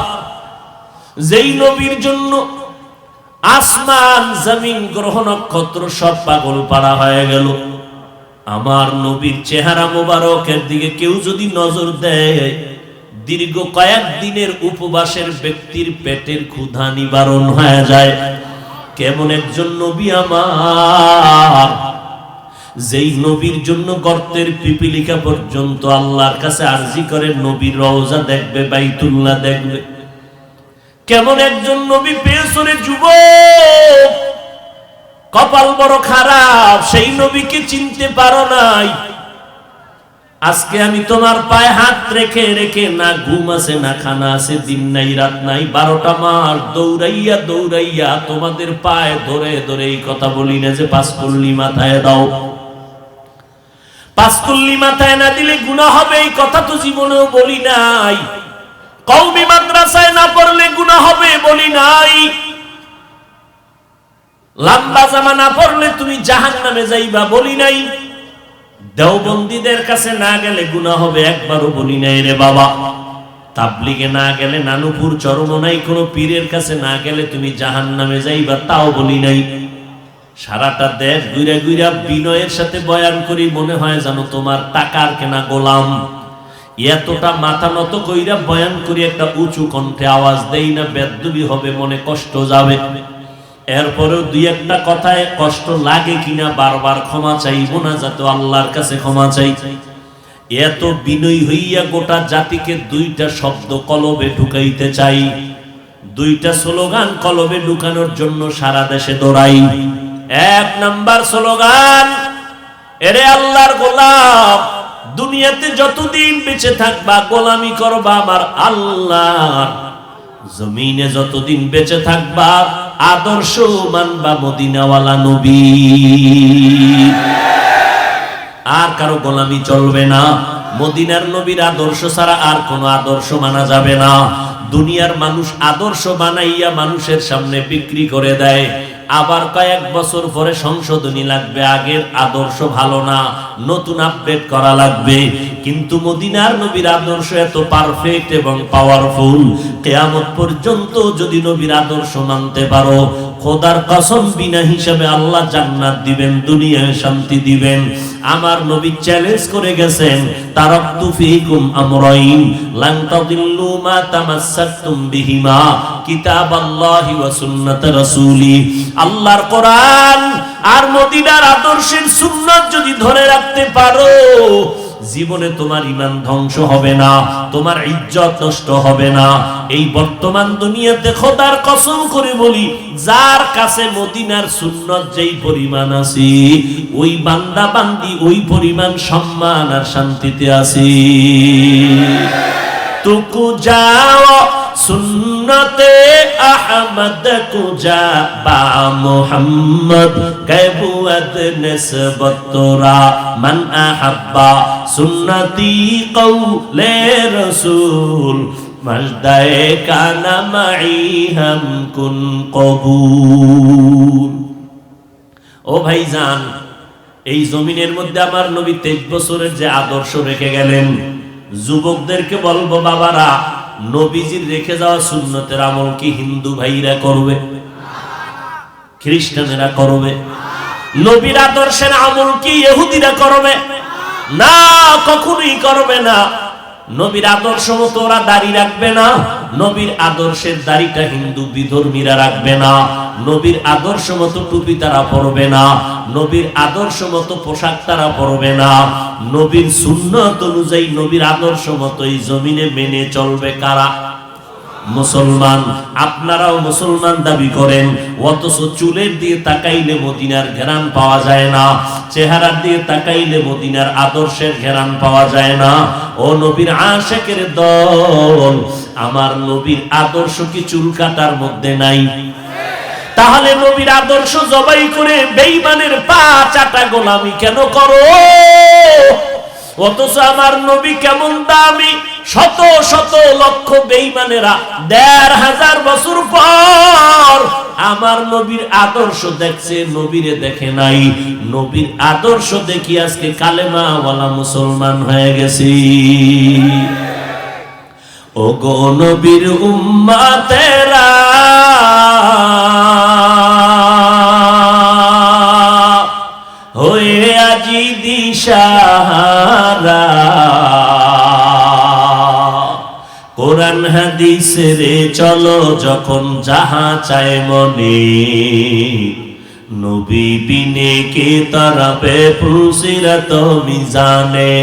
যেই নবীর জন্য আসমান জমিন গ্রহ নক্ষত্র সব পাগল পাড়া হয়ে গেল। আমার নবীর চেহারা মোবারকের দিকে কেউ যদি নজর দেয়, দীর্ঘ কয়েক দিনের উপবাসের ব্যক্তির পেটের ক্ষুধা নিবারণ হয়ে যায়। কেমন একজন নবী আমার, যেই নবীর জন্য গর্তের পিপিলিকা পর্যন্ত আল্লাহর কাছে আরজি করে নবীর রওজা দেখবে, বাইতুল্লাহ দেখবে। কেমন একজন নবী পেছনে যুবক, কপাল বড় খারাপ, সেই নবীকে চিনতে পারো নাই। আজকে আমি তোমার পায়ে হাত রেখে রেখে, না ঘুম আছে না খানা আছে, দিন নাই রাত নাই, 12টা মাস দৌড়াইয়া দৌড়াইয়া তোমাদের পায়ে ধরে ধরে এই কথা বলি না যে 5 কল্লি মাথায় দাও। 5 কল্লি মাথায় না দিলে গুনাহ হবে, এই কথা তো জীবনেও বলি নাই। কওমি মাদ্রাসায় না পড়লে গুনাহ হবে বলি নাই। লম্বা জামা না পড়লে তুমি জাহান্নামে যাইবা বলি নাই। দেওবন্দীদের কাছে না গেলে গুনাহ হবে একবারও বলি নাই রে বাবা। তাবলিগে না গেলে, নানুপুর চরমনাই কোনো পীরের কাছে না গেলে তুমি জাহান্নামে যাইবা তাও বলি নাই। সারাটা দেশ ঘুরে ঘুরে বিনয়ের সাথে বয়ান করি, মনে হয় জানো তোমার টাকার কেনা গোলাম। এতটা মাথা নত কইরা বয়ান করি, একটা উঁচু কণ্ঠে আওয়াজ দেই না, বেদবি হবে, মনে কষ্ট যাবে। এরপরেও দুই একটা কথায় কষ্ট লাগে কিনা বারবার ক্ষমা চাইব না, যাতে আল্লাহর কাছে ক্ষমা চাই। এত বিনয়ী হইয়া গোটা জাতিকে 2টা শব্দ কলবে ঢুকাইতে চাই, 2টা স্লোগান কলবে ঢুকানোর জন্য সারা দেশে দৌড়াই। 1 নাম্বার স্লোগান, এরে আল্লাহর গোলাম, দুনিয়াতে যতদিন বেঁচে থাকবা গোলামি করবা আমার আল্লাহ, জমিনে যতদিন বেঁচে থাকবা আদর্শ মানবা মদিনাওয়ালা নবী। আর কারো গোলামি চলবে না। মদিনার নবীর আদর্শ ছাড়া আর কোনো আদর্শ মানা যাবে না। দুনিয়ার মানুষ আদর্শ বানাইয়া মানুষের সামনে বিক্রি করে দেয়, আবার কয়েক বছর পরে সংশোধনী লাগবে, আগের আদর্শ ভালো না, নতুন আপডেট করা লাগবে। কিন্তু মদিনার নবীর আদর্শ এত পারফেক্ট এবং পাওয়ারফুল, কিয়ামত পর্যন্ত যদি নবীর আদর্শ মানতে পারো, খোদার কসম বিনা হিসাবে আল্লাহ জান্নাত দিবেন, দুনিয়ায় শান্তি দিবেন। আমার নবী চ্যালেঞ্জ করে গেছেন, তারাকতু ফীকুম আমরাইন লান তাদিল্লু মা তামাসসাকতুম বিহিমা কিতাবাল্লাহি ওয়া সুন্নাত রাসূলি। আল্লাহর কোরআন আর মদিনার আদর্শের সুন্নাত যদি ধরে রাখতে পারো, জীবনে তোমার ঈমান ধ্বংস হবে না, তোমার ইজ্জত নষ্ট হবে না। এই বর্তমান দুনিয়াতে খোদার কসম করে বলি, যার কাছে মদিনার সুন্নাত যেই পরিমাণ আছে, ওই বান্দা বান্দি ওই পরিমাণ সম্মান আর শান্তিতে আছে। তুকু যাও সুন্নতে আহমদ কুজা বা মুহাম্মদ গায়বুয়াত নিসবত তোরা মান আহাব্বা সুন্নতি কওলে রাসূল মজদায়ে কানা মাই হাম কুন কবুল। ও ভাইজান, এই জমিনের মধ্যে আমার নবী 23 বছরের যে আদর্শ রেখে গেলেন, যুবকদেরকে বলবো, বাবারা, নবীজির রেখে যাওয়া সুন্নতের আমল কি হিন্দু ভাইরা করবে? খ্রিস্টানেরা করবে? নবীর আদর্শের আমল কি ইহুদিরা করবে? না, কখনোই করবে না। নবীর আদর্শ মতো ওরা দাড়ি রাখবে না, নবীর আদর্শের দাড়িটা হিন্দু বিধর্মীরা রাখবে না, নবীর আদর্শ মতো টুপি তারা পরবে না, নবীর আদর্শ মতো পোশাক তারা পরবে না। নবীর সুন্নাত অনুযায়ী নবীর আদর্শ মতো এই জমিনে মেনে চলবে কারা? মুসলমান। আপনারাও মুসলমান দাবি করেন, অথচ চুলের দিয়ে তাকাইলে মদিনার ঘেরান পাওয়া যায় না, চেহারার দিয়ে তাকাইলে মদিনার আদর্শের ঘেরান পাওয়া যায় না। ও নবীর আশিকের দল, আমার নবীর আদর্শ কি চুল কাটার মধ্যে নাই? তাহলে নবীর আদর্শ জবাই করে বেঈমানের পা চাটা গোলামি কেন করো? অথচ আমার নবী কেমন দামি, শত শত লক্ষ বেঈমানেরা ১৫০০ বছর পর আমার নবীর আদর্শ দেখছে, নবীরে দেখে নাই। নবীর আদর্শ দেখি আজকে কালেমা ওয়ালা মুসলমান হয়ে গেছি। ও গো নবীর উম্মতেরা, হয়ে আজি দিশাহারা, কোরআন হাদিসের চলো যখন যাহা চায় মনে, নবী বিনে কে তারাবে ফুলসিরাত মিজানে,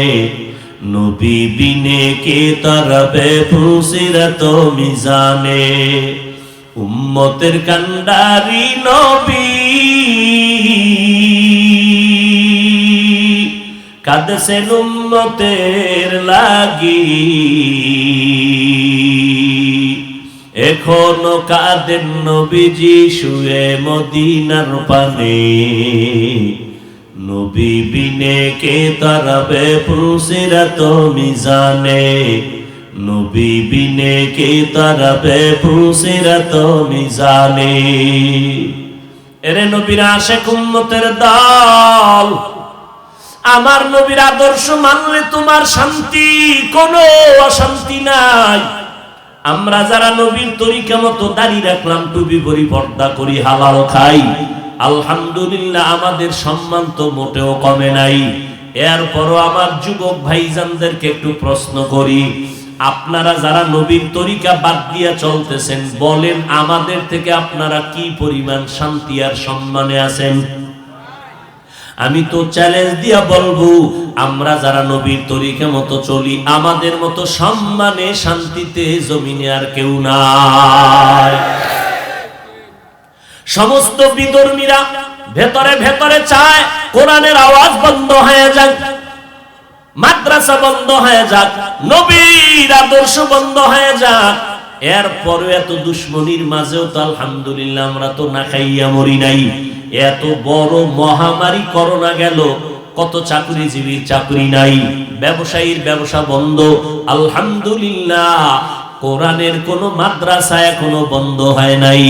নবী বিনে কে তারাবে ফুলসিরাত মিজানে। উম্মতের কান্ডারি নবী কাঁদছেন উম্মতের লাগি, এখনো কাঁদেন নবীজি শুয়ে মদিনার পানে, নবী বিনে কে তারাবে ফুলসিরাত মিজানে, নবী বিনে কে তারাবে ফুলসিরাত মিজানে। এরে নবীর আশিক উম্মতের দল, আমার নবীর আদর্শ মানলে তোমার শান্তি, কোনো অশান্তি নাই। আমরা যারা নবীর তরিকা মতো দাড়ি রাখলাম, টুপি পরি, পর্দা করি, হালাল খাই, আলহামদুলিল্লাহ, আমাদের সম্মান তো মোটেও কমে নাই। এরপরও আমার যুবক ভাইজানদেরকে একটু প্রশ্ন করি, আপনারা যারা নবীর তরিকা বাদ দিয়া চলতেছেন, বলেন আমাদের থেকে আপনারা কি পরিমাণ শান্তি আর সম্মানে আছেন? আমি তো চ্যালেঞ্জ দিয়া বলবো, আমরা যারা নবীর তরিকা মতো চলি, আমাদের মতো সম্মানে শান্তিতে জমিনে আর কেউ নাই। সমস্ত বিধর্মীরা ভেতরে ভেতরে চায় কোরআনের আওয়াজ বন্ধ হয়ে যাক, মাদ্রাসা বন্ধ হয়ে যাক, নবীর আদর্শ বন্ধ হয়ে যাক। এরপরে এত দুশ্মনীর মাঝেও তো আলহামদুলিল্লাহ আমরা তো না খাইয়া মরি নাই। এত বড় মহামারী করোনা গেল, কত চাকরিজীবীর চাকরি নাই, ব্যবসায়ীর ব্যবসা বন্ধ, আলহামদুলিল্লাহ কোরআনের কোন মাদ্রাসা এখনো বন্ধ হয় নাই।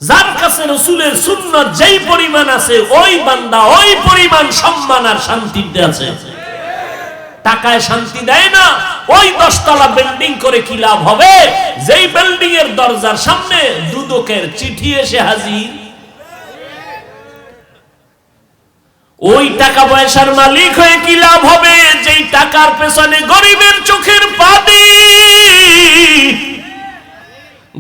যার কাছে রাসূলের সুন্নাত যেই পরিমাণ আছে, ওই বান্দা ওই পরিমাণ সম্মান আর শান্তিতে আছে। টাকায় শান্তি দেয় না। ওই 10 তলা বিল্ডিং করে কি লাভ হবে, যেই বিল্ডিং এর দরজার সামনে দুদকের চিঠি এসে হাজির। ওই টাকা পয়সার মালিক হয়ে কি লাভ হবে, যেই টাকার পেছনে গরিবের চোখের পানি,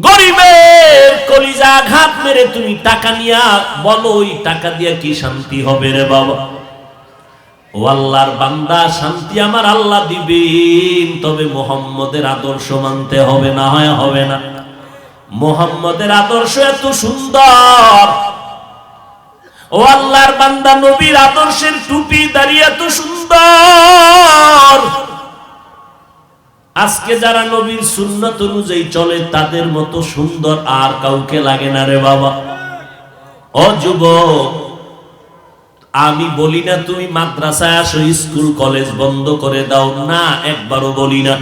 গরিবের কলিজা আঘাত মেরে তুমি টাকা নিয়া বলো ওই টাকা দিয়া কি শান্তি হবে রে বাবা। ও আল্লাহর বান্দা, শান্তি আমার আল্লাহ দিবেন, তবে মুহাম্মদের আদর্শ মানতে হবে, না হয় হবে না। মুহাম্মদের আদর্শ এত সুন্দর, ও আল্লাহর বান্দা, নবীর আদর্শের টুপি দাঁড়িয়ে এত সুন্দর। আজকে যারা নবীর সুন্নাত অনুযায়ী চলে তাদের মতো সুন্দর আর কাউকে লাগে না রে বাবা। ও যুবক, আমি বলি না তুমি মাদ্রাসায় আসো, স্কুল কলেজ বন্ধ করে দাও, না, একবারও বলি না।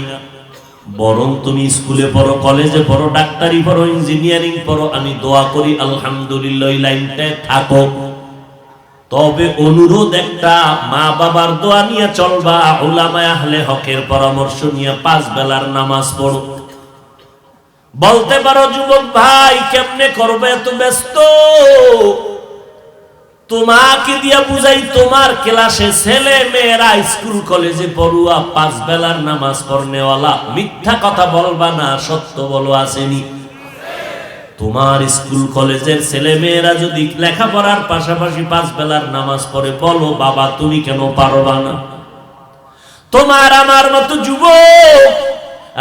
বরং তুমি স্কুলে পড়ো, কলেজে পড়ো, ডাক্তারি পড়ো, ইঞ্জিনিয়ারিং পড়ো, আমি দোয়া করি আলহামদুলিল্লাহ এই লাইনটায় থাকো। তবে অনুরোধ একটা, মা বাবার দোয়া নিয়ে চলবা, উলামায়ে আহলে হকের পরামর্শ নিয়ে 5 বেলার নামাজ পড়ো। বলতে পারো যুবক ভাই কেমনে করবে, এত ব্যস্ত, তোমাকে দিয়া বুঝাই, তোমার ক্লাসে ছেলে মেয়েরা স্কুল কলেজে পড়ুয়া 5 বেলার নামাজ পড়নেওয়ালা, মিথ্যা কথা বলবা না, সত্য বলো, আসেনি? তোমার স্কুল কলেজের ছেলে মেয়েরা যদি লেখাপড়ার পাশাপাশি 5 বেলার নামাজ পড়ে, বলো বাবা তুমি কেন পারবা না? তোমার আমার মতো যুবক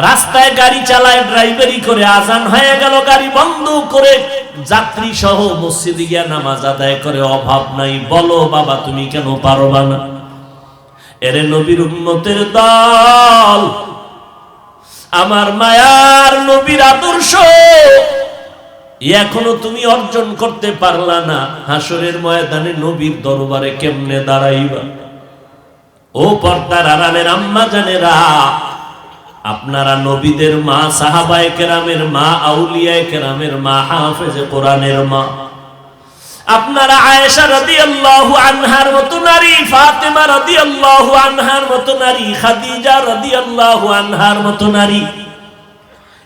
রাস্তায় গাড়ি চালায়, ড্রাইভারি করে, আজান হয়ে গেল গাড়ি বন্ধ করে যাত্রী সহ মসজিদে গিয়া নামাজ আদায় করে, অভাব নাই, বলো বাবা তুমি কেন পারবা না? এরে নবীর উম্মতের দল, আমার মায়ার নবীর আদর্শ এখনো তুমি অর্জন করতে পারলা না, হাসরের ময়দানে নবীর দরবারে কেমনে দাঁড়াইবা? ও পর্দার আড়ালের আম্মা জানেরা, আপনারা নবীদের মা, সাহাবায়ে কেরামের মা, আউলিয়ায়ে কেরামের মা, হাফেজে কোরআনের মা, আপনারা আয়েশা রাদিয়াল্লাহু আনহার মতো নারী, ফাতেমা রাদিয়াল্লাহু আনহার মতো নারী, খাদিজা রাদিয়াল্লাহু আনহার মতো নারী,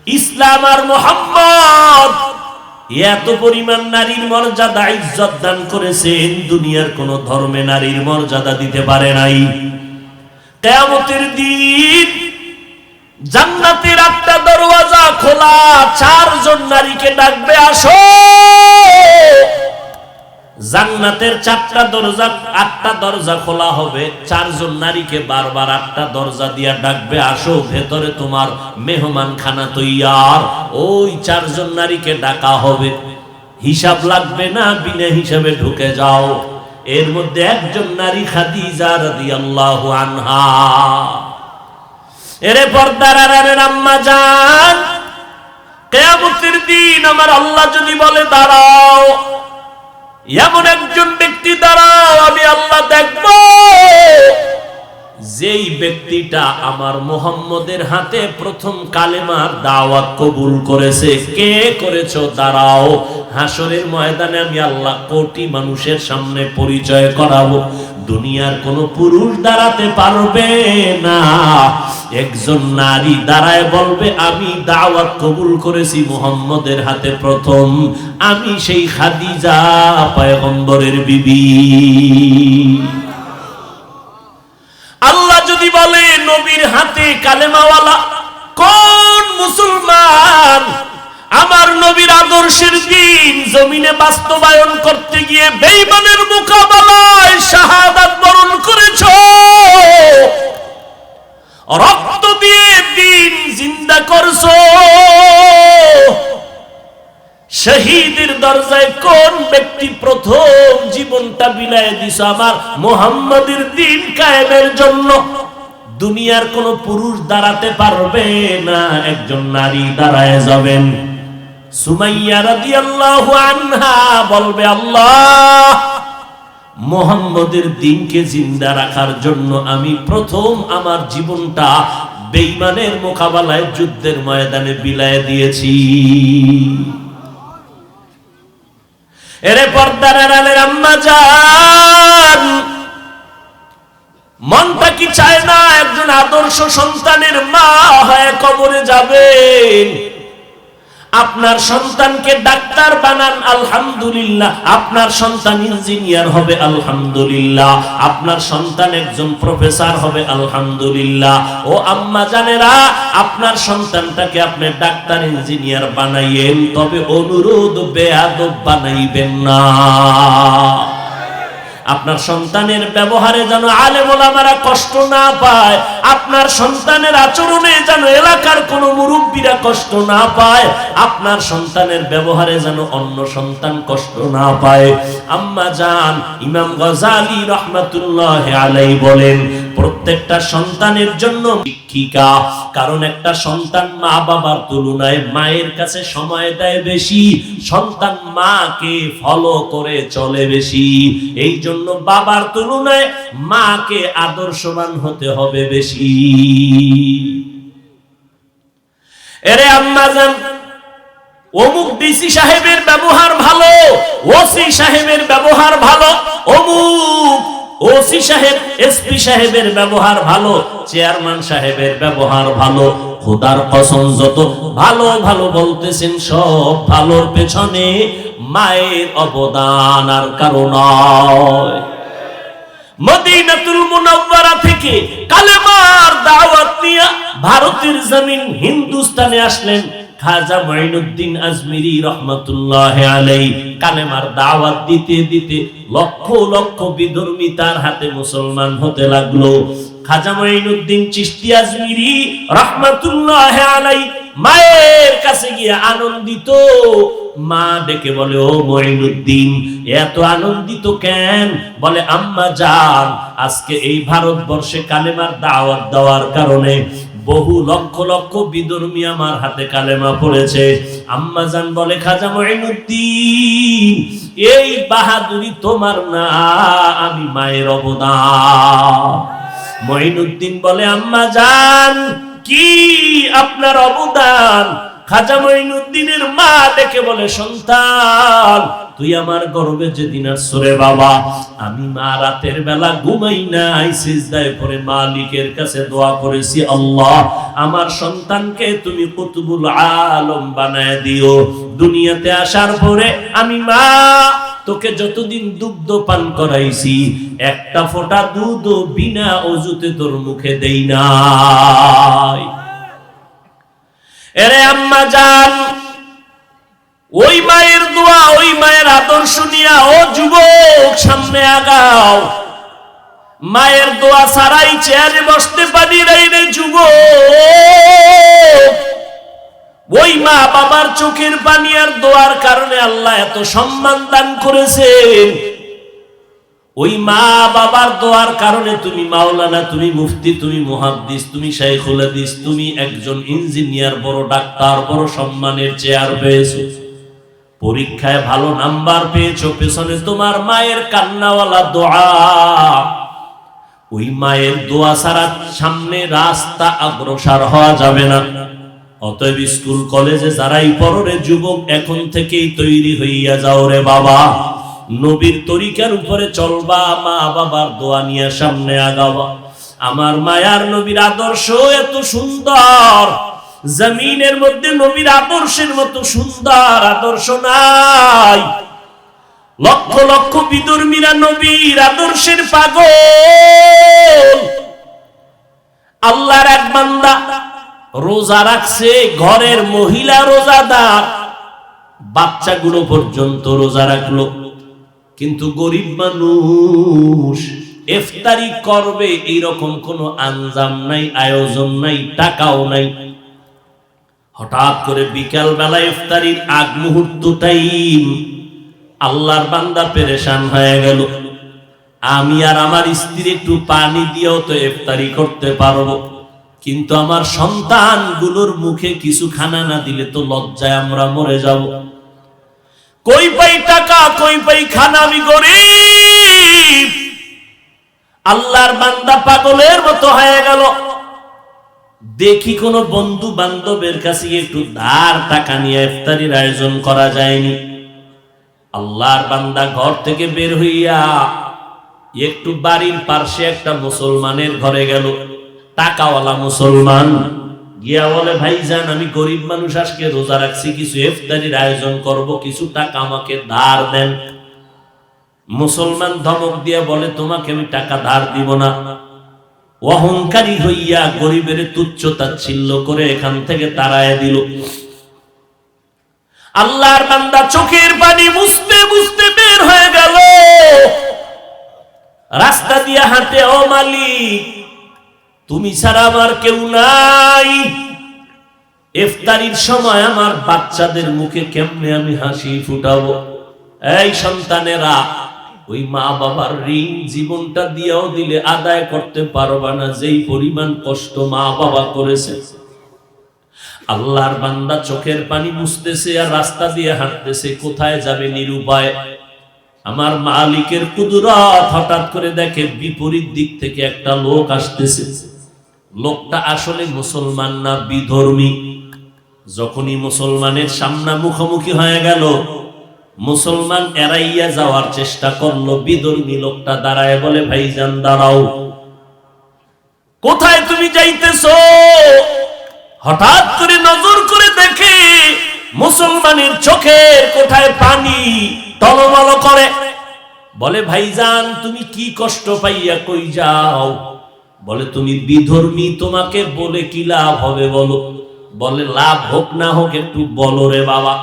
ইসলাম আর মুহাম্মদ এত পরিমাণ নারীর মর্যাদা ইজ্জত দান করেছেন, দুনিয়ার কোন ধর্মে নারীর মর্যাদা দিতে পারে নাই। কিয়ামতের দিন জান্নাতের 8টা দরওয়াজা খোলা, 4 জন নারীকে ডাকবে, আসো। জান্নাতের 4টা দরজা, 8টা দরজা খোলা হবে, 4 জন নারীকে বারবার 8টা দরজা দিয়া ডাকবে, আসো ভেতরে তোমার মেহমান খানা তৈয়ার। ওই 4 জন নারীকে ডাকা হবে, হিসাব লাগবে না, বিনা হিসাবে ঢুকে যাও। এর মধ্যে একজন নারী খাদিজা রাদিয়াল্লাহু আনহা। এরে পর্দার আড়ালের আম্মা জান, কিয়ামতের দিন আমার আল্লাহ যদি বলে দাঁড়াও, এমন একজন ব্যক্তি দাঁড়াও, আমি আল্লাহ দেখব যেই ব্যক্তিটা আমার মুহাম্মদের হাতে প্রথম কালেমার দাওয়াত কবুল করেছে। কে করেছো? দাঁড়াও, হাসরের ময়দানে আমি আল্লাহ কোটি মানুষের সামনে পরিচয় করাবো, দুনিয়ার কোন পুরুষ দাঁড়াতে পারবে না। একজন নারী দাঁড়ায় বলবে আমি দাওয়াত কবুল করেছি মুহাম্মদের হাতে প্রথম, আমি সেই খাদিজা পয়গম্বরের বিবি। আল্লাহ যদি বলে নবীর হাতে কালেমাওয়ালা কোন মুসলমান আমার নবীর আদর্শের দিন জমিনে বাস্তবায়ন করতে গিয়ে বেঈমানের মোকাবেলায় শাহাদাত বরণ করেছো, রক্ত দিয়ে দিন জিন্দা করছো, শহীদের দরজায় কোন ব্যক্তি প্রথম জীবনটা বিলায় দিছ আমার মুহাম্মাদের দিন কায়েমের জন্য, দুনিয়ার কোন পুরুষ দাঁড়াতে পারবে না, একজন নারী দাঁড়ায় যাবেন। সুমাইয়া রাদিয়াল্লাহু আনহা বলবে আল্লাহ মুহাম্মাদের দিনকে জিন্দা রাখার জন্য আমি প্রথম আমার জীবনটা বেঈমানের মোকাবেলায় যুদ্ধের ময়দানে বিলায় দিয়েছি। এরে পর্দার আড়ালের আম্মা জান, মনটা কি চায় না একজন আদর্শ সন্তানের মা হয়ে কবরে যাবেন? আপনার সন্তানকে ডাক্তার বানান, আলহামদুলিল্লাহ। আপনার সন্তান ইঞ্জিনিয়ার হবে, আলহামদুলিল্লাহ। আপনার সন্তান একজন প্রফেসর হবে, আলহামদুলিল্লাহ। ও আম্মা জানেরা, আপনার সন্তানটাকে আপনি ডাক্তার ইঞ্জিনিয়ার বানাইয়েন, তবে অনুরোধ বেয়াদব বানাইবেন না। আপনার সন্তানের ব্যবহারে যেন আলেম ওলামারা কষ্ট না পায়, আপনার সন্তানের আচরণে যেন এলাকার কোন মুরব্বীরা কষ্ট না পায়, আপনার সন্তানের ব্যবহারে যেন অন্য সন্তান কষ্ট না পায়। আম্মা জান ইমাম গজালি রাহমাতুল্লাহি আলাইহি বলেন, প্রত্যেকটা সন্তানের জন্য শিক্ষিকা। কারণ একটা সন্তান মা বাবার তুলনায় মায়ের কাছে সময় দেয় বেশি, সন্তান মাকে ফলো করে চলে বেশি। এই জন্য বাবার তুলনায় মাকে আদর্শবান হতে হবে বেশি। এরে আম্মাজান, অমুক ডিসি সাহেবের ব্যবহার ভালো, ওসি সাহেবের ব্যবহার ভালো, অমুক ওসি সাহেব এসপি সাহেবের ব্যবহার ভালো, চেয়ারম্যান সাহেবের ব্যবহার ভালো। খোদার কসম, যত ভালো ভালো বলতেছেন সব ভালোর পেছনে মায়ের অবদান আর কারণ নয়। মদিনাতুল মুনাওয়ারা থেকে কালেমার দাওয়াত নিয়ে ভারতের জমিন হিন্দুস্তানে আসলেন খাজা মুঈনুদ্দিন আজমিরি রহমাতুল্লাহি আলাইহি। কালেমার দাওয়াত দিতে দিতে লক্ষ লক্ষ বিধর্মী তার হাতে মুসলমান হতে লাগলো। খাজা মুঈনুদ্দিন চিশতি আজমিরি রহমাতুল্লাহি আলাইহি মায়ের কাছে গিয়ে আনন্দিত। মা ডেকে বলে, ও মুঈনুদ্দিন, এত আনন্দিত কেন? বলে, আম্মা জান, আজকে এই ভারতবর্ষে কালেমার দাওয়াত দেওয়ার কারণে বহু লক্ষ লক্ষ বিধর্মী আমার হাতে কালেমা পড়েছে। আম্মা জান বলে, খাজা মুঈনুদ্দিন, এই বাহাদুরি তোমার না, আমি মায়ের অবদান। মুঈনুদ্দিন বলে, আম্মা জান, কি আপনার অবদান? খাজা মুঈনুদ্দিনের মা ডেকে বলে, সন্তান, তুই আমার গর্বে যেদিন আসরে বাবা, আমি মা রাতের বেলা ঘুমাই নাই, সিজদায় পড়ে মালিকের কাছে দোয়া করেছি, আল্লাহ আমার সন্তানকে তুমি কুতুবুল আলম বানায় দিও। দুনিয়াতে আসার পরে আমি মা তোকে যতদিন দুগ্ধ পান করাইছি, একটা ফোঁটা দুধ বিনা অজুতে তোর মুখে দেই নাই। এরে আম্মা জান, ওই মায়ের দোয়া, ওই মায়ের আদর্শ নিয়া ও যুবক সামনে আগাও। মায়ের দোয়া ছাড়াই চেয়ারে বসতে পারি রে যুবক। ওই মা বাবার চোখের পানি আর দোয়ার কারণে আল্লাহ এত সম্মান দান করেছেন। ওই মা বাবার দোয়ার কারণে তুমি মাওলানা, তুমি মুফতি, তুমি মুহাদ্দিস, তুমি শাইখুল হাদিস, তুমি একজন ইঞ্জিনিয়ার, বড় ডাক্তার, বড় সম্মানের চেয়ার পেয়েছো। পরীক্ষায় ভালো নাম্বার পেয়েছো, পেছনে তোমার মায়ের কান্নাওয়ালা দোয়া। ওই মায়ের দোয়া ছাড়া সামনে রাস্তা অগ্রসর হওয়া যাবে না। অতএব স্কুল কলেজে যারাই পড়ো রে যুবক, এখন থেকেই তৈরি হইয়া যাও রে বাবা। নবীর তরিকার উপরে চলবা, মা বাবার দোয়া নিয়ে সামনে আগাবা। আমার মায়ার নবীর আদর্শ এত সুন্দর, জমিনের মধ্যে নবীর আদর্শের মতো সুন্দর আদর্শ নাই। লক্ষ লক্ষ বিধর্মীরা নবীর আদর্শের পাগল। আল্লাহর এক বান্দা রোজা রাখছে, ঘরের মহিলা রোজাদার, বাচ্চাগুলো পর্যন্ত রোজা রাখলো, কিন্তু গরিব মানুষ ইফতারি করবে এইরকম কোনো আঞ্জাম নাই, আয়োজন নাই, টাকাও নাই। হঠাৎ করে বিকাল বেলা ইফতারির আগ মুহূর্ত টাইম, আল্লাহর বান্দা পেরেশান হয়ে গেল। আমি আর আমার স্ত্রী একটু পানি দিয়েও তো ইফতারি করতে পারবো, কিন্তু আমার সন্তানগুলোর মুখে কিছু খানা না দিলে তো লজ্জায় আমরা মরে যাব। কই পাই টাকা, কই পাই খানা, আমি গরিব। আল্লাহর বান্দা পাগলের মতো হয়ে গেল। দেখি কোন বন্ধু বান্ধবের কাছে একটু ধার টাকা নিয়ে ইফতারির আয়োজন করা যায়নি। আল্লাহর বান্দা ঘর থেকে বের হইয়া একটু বাড়ির পাশে একটা মুসলমানের ঘরে গেল, টাকাওয়ালা মুসলমান। গিয়া বলে, ভাইজান আমি গরিব মানুষ, আজকে রোজা রাখছি, কিছু ইফতারির আয়োজন করব, কিছু টাকা আমাকে ধার দেন। মুসলমান ধমক দিয়ে বলে, তোমাকে আমি টাকা ধার দিব না। অহংকারী হইয়া গরিবের তুচ্ছ তাচ্ছিল্য করে এখান থেকে তাড়ায় দিল। আল্লাহর বান্দা চোখের পানি মুছতে মুছতে বের হয়ে গেল। রাস্তা দিয়ে হাঁটে, ও মালিক তুমি ছাড়া আমার কেউ নাই, ইফতারির সময় আমার বাচ্চাদের মুখে কেমনে আমি হাসি ফুটাবো? এই সন্তানেরা, ওই মা বাবার ঋণ জীবনটা দিয়েও দিলে আদায় করতে পারবা না, যেই পরিমাণ কষ্ট মা বাবা করেছে। আল্লাহর বান্দা চোখের পানি মুছতেছে আর রাস্তা দিয়ে হাঁটতেছে, কোথায় যাবে নিরুপায়। আমার মালিকের কুদরত, হঠাৎ করে দেখে বিপরীত দিক থেকে একটা লোক আসতেছে। লোকটা আসলে মুসলমান না, বিধর্মী। যখনই মুসলমানের সামনে মুখোমুখি হয়ে গেল, মুসলমান এড়াইয়া যাওয়ার চেষ্টা করলো। বিধর্মী লোকটা দাঁড়ায় বলে, ভাইজান দাঁড়াও, কোথায় তুমি যাইতেছো? হঠাৎ করে নজর করে দেখে মুসলমানের চোখের কোঠায় পানি টলমল করে। বলে, ভাইজান তুমি কি কষ্ট পাইয়া কই যাও? বলে, তুমি বিধর্মী, তোমাকে বলে কি লাভ হবে বলো? বলে, লাভ হোক না হোক একটু বলো রে বাবা।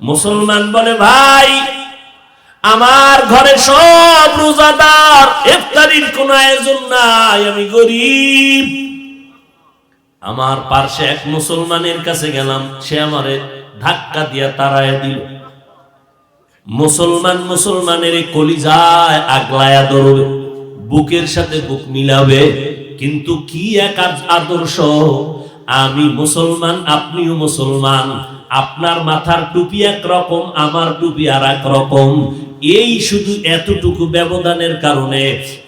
মুসলমান বলে, ভাই আমার ঘরে সব রোজাদার, ইফতারির কোনো আয়োজন নাই, আমি গরিব। আমার পাশে এক মুসলমানের কাছে গেলাম, সে আমারে ধাক্কা দিয়া তাড়ায় দিল। মুসলমান মুসলমানের কলিজায় আগলায়া ধরবে, বুকের সাথে বুক মিলাবে। কিন্তু কি এক আদর্শ! আমি মুসলমান, আপনিও মুসলমান, আপনার মাথার টুপি একরকম, আমার টুপি আর এক রকম। এই শুধু এতটুকু ব্যবধানের কারণে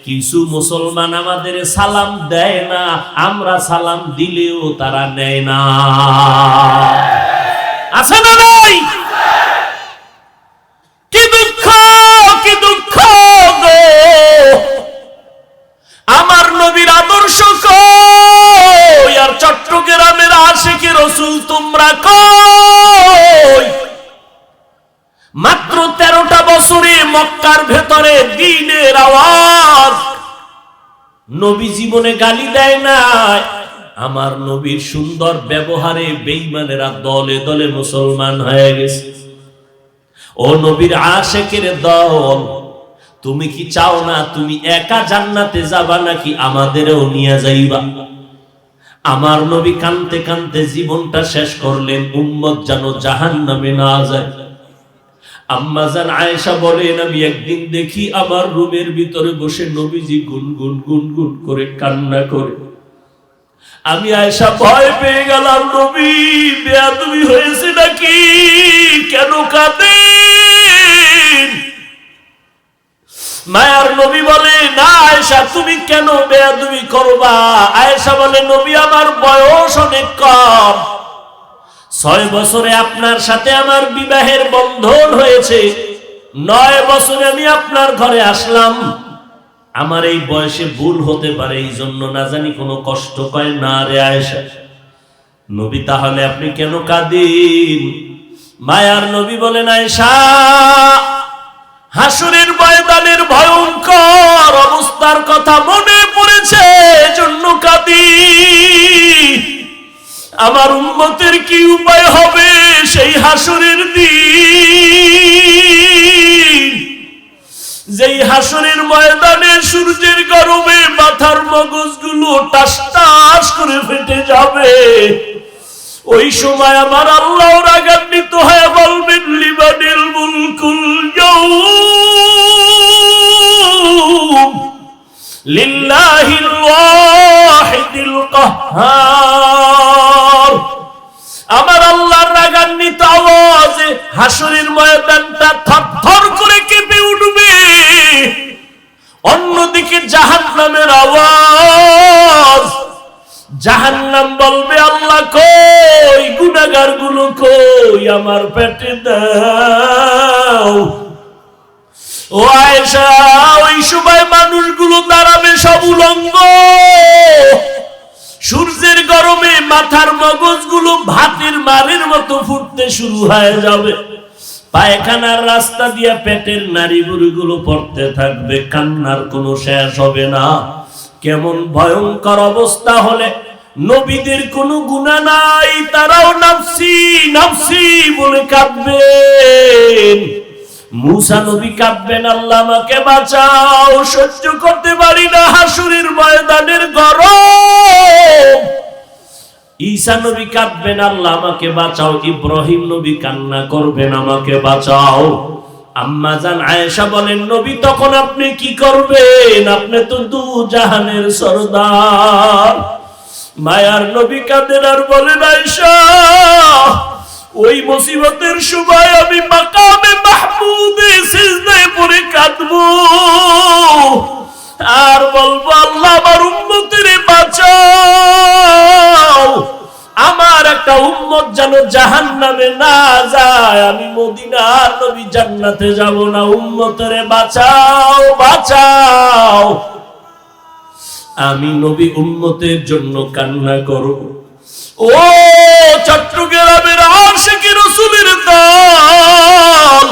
কিছু মুসলমান আমাদের সালাম দেয় না, আমরা সালাম দিলেও তারা নেয় না। আছে না নাই? কি দুঃখ, কি দুঃখ গো! আমার নবীর আদর্শ কই, আর চট্টগ্রামের আশিকি রাসূল তোমরা কই? মাত্র 13টা বছরে মক্কার ভেতরে দ্বীনের আওয়াজ। নবী জীবনে গালি দেয় না। আমার নবীর সুন্দর ব্যবহারে বেঈমানেরা দলে দলে মুসলমান হয়ে গেছে। ও নবীর আশিকের দল, তুমি কি চাও না তুমি একা জান্নাতে যাবা, নাকি আমাদেরও নিয়ে যাইবা? আমার নবী কানতে কানতে জীবনটা শেষ করলেন, উম্মত যেন জাহান্নামে না যায়। আম্মা জান আয়েশা বলেন, আমি একদিন দেখি আমার রুমের ভিতরে বসে নবীজি গুনগুন গুনগুন করে কান্না করে। আমি আয়েশা ভয় পেয়ে গেলাম, নবী বেয়াদবি হয়েছে নাকি? কেন কাঁদেন? মায়ার নবী বলে, না আয়েশা তুমি কেন বেয়াদবি করবা? আয়েশা বলে, নবী আমার বয়স অনেক কম, 6 বছরে আপনার সাথে আমার বিবাহের বন্ধন হয়েছে, 9 বছরে আমি আপনার ঘরে আসলাম। আমার এই বয়সে ভুল হতে পারে, এই জন্য না জানি কোনো কষ্ট পায় না রে আয়েশা। নবী তাহলে আপনি কেন কাঁদেন? মায়ার নবী বলেন, আয়েশা হাসরের ময়দানের ভয়ঙ্কর অবস্থার কথা মনে পড়েছে, এজন্য কাঁদি। আমার উম্মতের কি উপায় হবে সেই হাসরের দিন, যেই হাসরের ময়দানে সূর্যের গরমে মাথার মগজগুলো টাস টাস করে ফেটে যাবে। ওই সময় আমার আল্লাহ রাগান্বিত হয়ে বলবেন, লিমানিল মুলকুল ইয়াউম লিল্লাহিল ওয়াহিদিল কাহ্হার। আমার আল্লাহর রাগান্বিত আওয়াজে হাসরের ময়দানটা থরথর করে কেঁপে উঠবে। অন্যদিকে জাহান্নামের আওয়াজ, জাহান্নাম বলবে, আল্লাহ কই, গুনাহগার গুলো কই, আমার পেটে দাও। ও আয়েশা, ওই সময় মগজগুলো দাঁড়াবে সব উলঙ্গ। সূর্যের গরমে মাথার মগজগুলো ভাতের মারের মতো ফুটতে শুরু হয়ে যাবে। পায়খানার রাস্তা দিয়ে পেটের নাড়িভুড়িগুলো পড়তে থাকবে, কান্নার কোনো শেষ হবে না। কেমন ভয়ঙ্কর অবস্থা হলে নবীদের কোনো গুনাহ নাই, তারাও নাফসি নাফসি বলে কাঁদবেন। মুসা নবী কাঁদবেন, আল্লাহ আমাকে বাঁচাও, সহ্য করতে পারি না হাসুরের ময়দানের গরম। ঈসা নবী কাঁদবেন, আল্লাহ আমাকে বাঁচাও। ইব্রাহিম নবী কান্না করবেন, আমাকে বাঁচাও। আম্মা জান আয়েশা বলেন, নবী তখন আপনি কি করবেন? আপনি তো দু জাহানের সরদার। মায়ার নবী কাঁদেন আর বলেন, আয়েশা ওই মুসিবতের সময় আমি মাকামে মাহমুদে সিজদায় পড়ে কাঁদবো আর বলবো, আল্লাহ আমার উম্মতের বাঁচাও, আমার একটা উম্মত যেন জাহান্নামে না যায়, আমি মদিনার নবী জান্নাতে যাব না, উম্মতের বাঁচাও বাঁচাও। আমি নবী উম্মতের জন্য কান্না করব। ও চট্টগ্রামের আশিক রাসূলের দল,